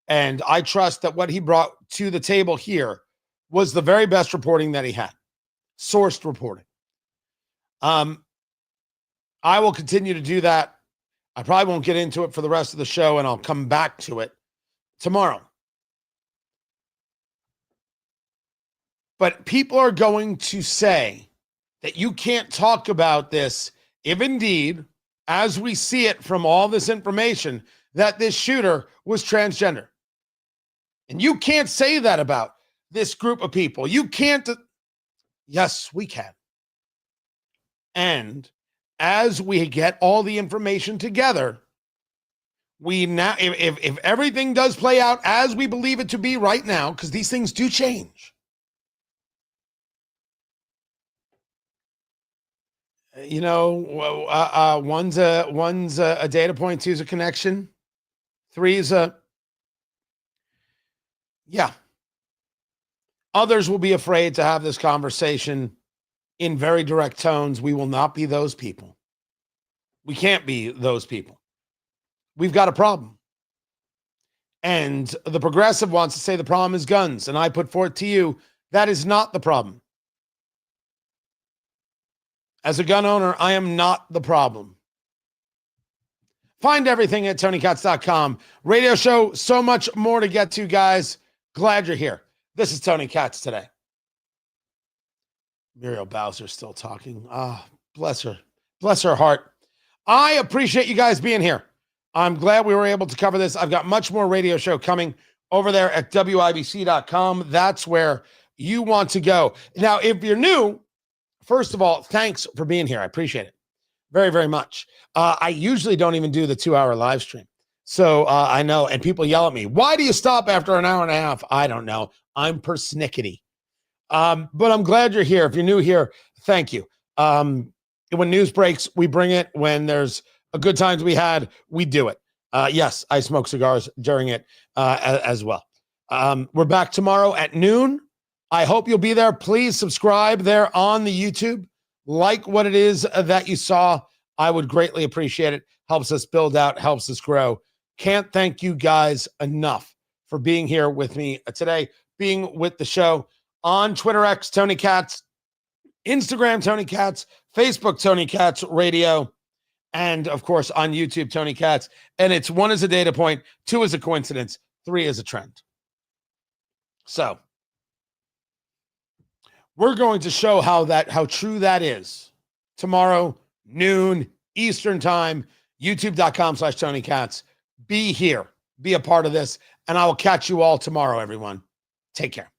Speaker 3: And I trust that what he brought to the table here was the very best reporting that he had. Sourced reporting. I will continue to do that. I probably won't get into it for the rest of the show, and I'll come back to it tomorrow. But people are going to say that you can't talk about this if indeed, as we see it from all this information, that this shooter was transgender. And you can't say that about this group of people. You can't. Yes, we can. And as we get all the information together, we now, if everything does play out as we believe it to be right now, because these things do change. You know, one's a data point, two's a connection, three's a, yeah. Others will be afraid to have this conversation in very direct tones. We will not be those people. We can't be those people. We've got a problem. And the progressive wants to say the problem is guns. And I put forth to you, that is not the problem. As a gun owner, I am not the problem. Find everything at TonyKatz.com. Radio show, so much more to get to, guys. Glad you're here. This is Tony Katz today. Muriel Bowser still talking. Ah, bless her. Bless her heart. I appreciate you guys being here. I'm glad we were able to cover this. I've got much more radio show coming over there at WIBC.com. That's where you want to go. Now, if you're new, first of all, thanks for being here. I appreciate it very, very much. I usually don't even do the 2-hour live stream. So I know, and people yell at me, why do you stop after an hour and a half? I don't know. I'm persnickety. But I'm glad you're here. If you're new here, thank you. When news breaks, we bring it. When there's a good time to be had, we do it. Yes, I smoke cigars during it as well. We're back tomorrow at noon. I hope you'll be there. Please subscribe there on the YouTube. Like what it is that you saw. I would greatly appreciate it. Helps us build out, helps us grow. Can't thank you guys enough for being here with me today, being with the show on Twitter X, Tony Katz, Instagram, Tony Katz, Facebook, Tony Katz Radio, and of course on YouTube, Tony Katz. And it's 1 is a data point, 2 is a coincidence, 3 is a trend. So we're going to show how true that is tomorrow, noon, Eastern time, youtube.com/Tony Katz. Be here, be a part of this, and I will catch you all tomorrow, everyone. Take care.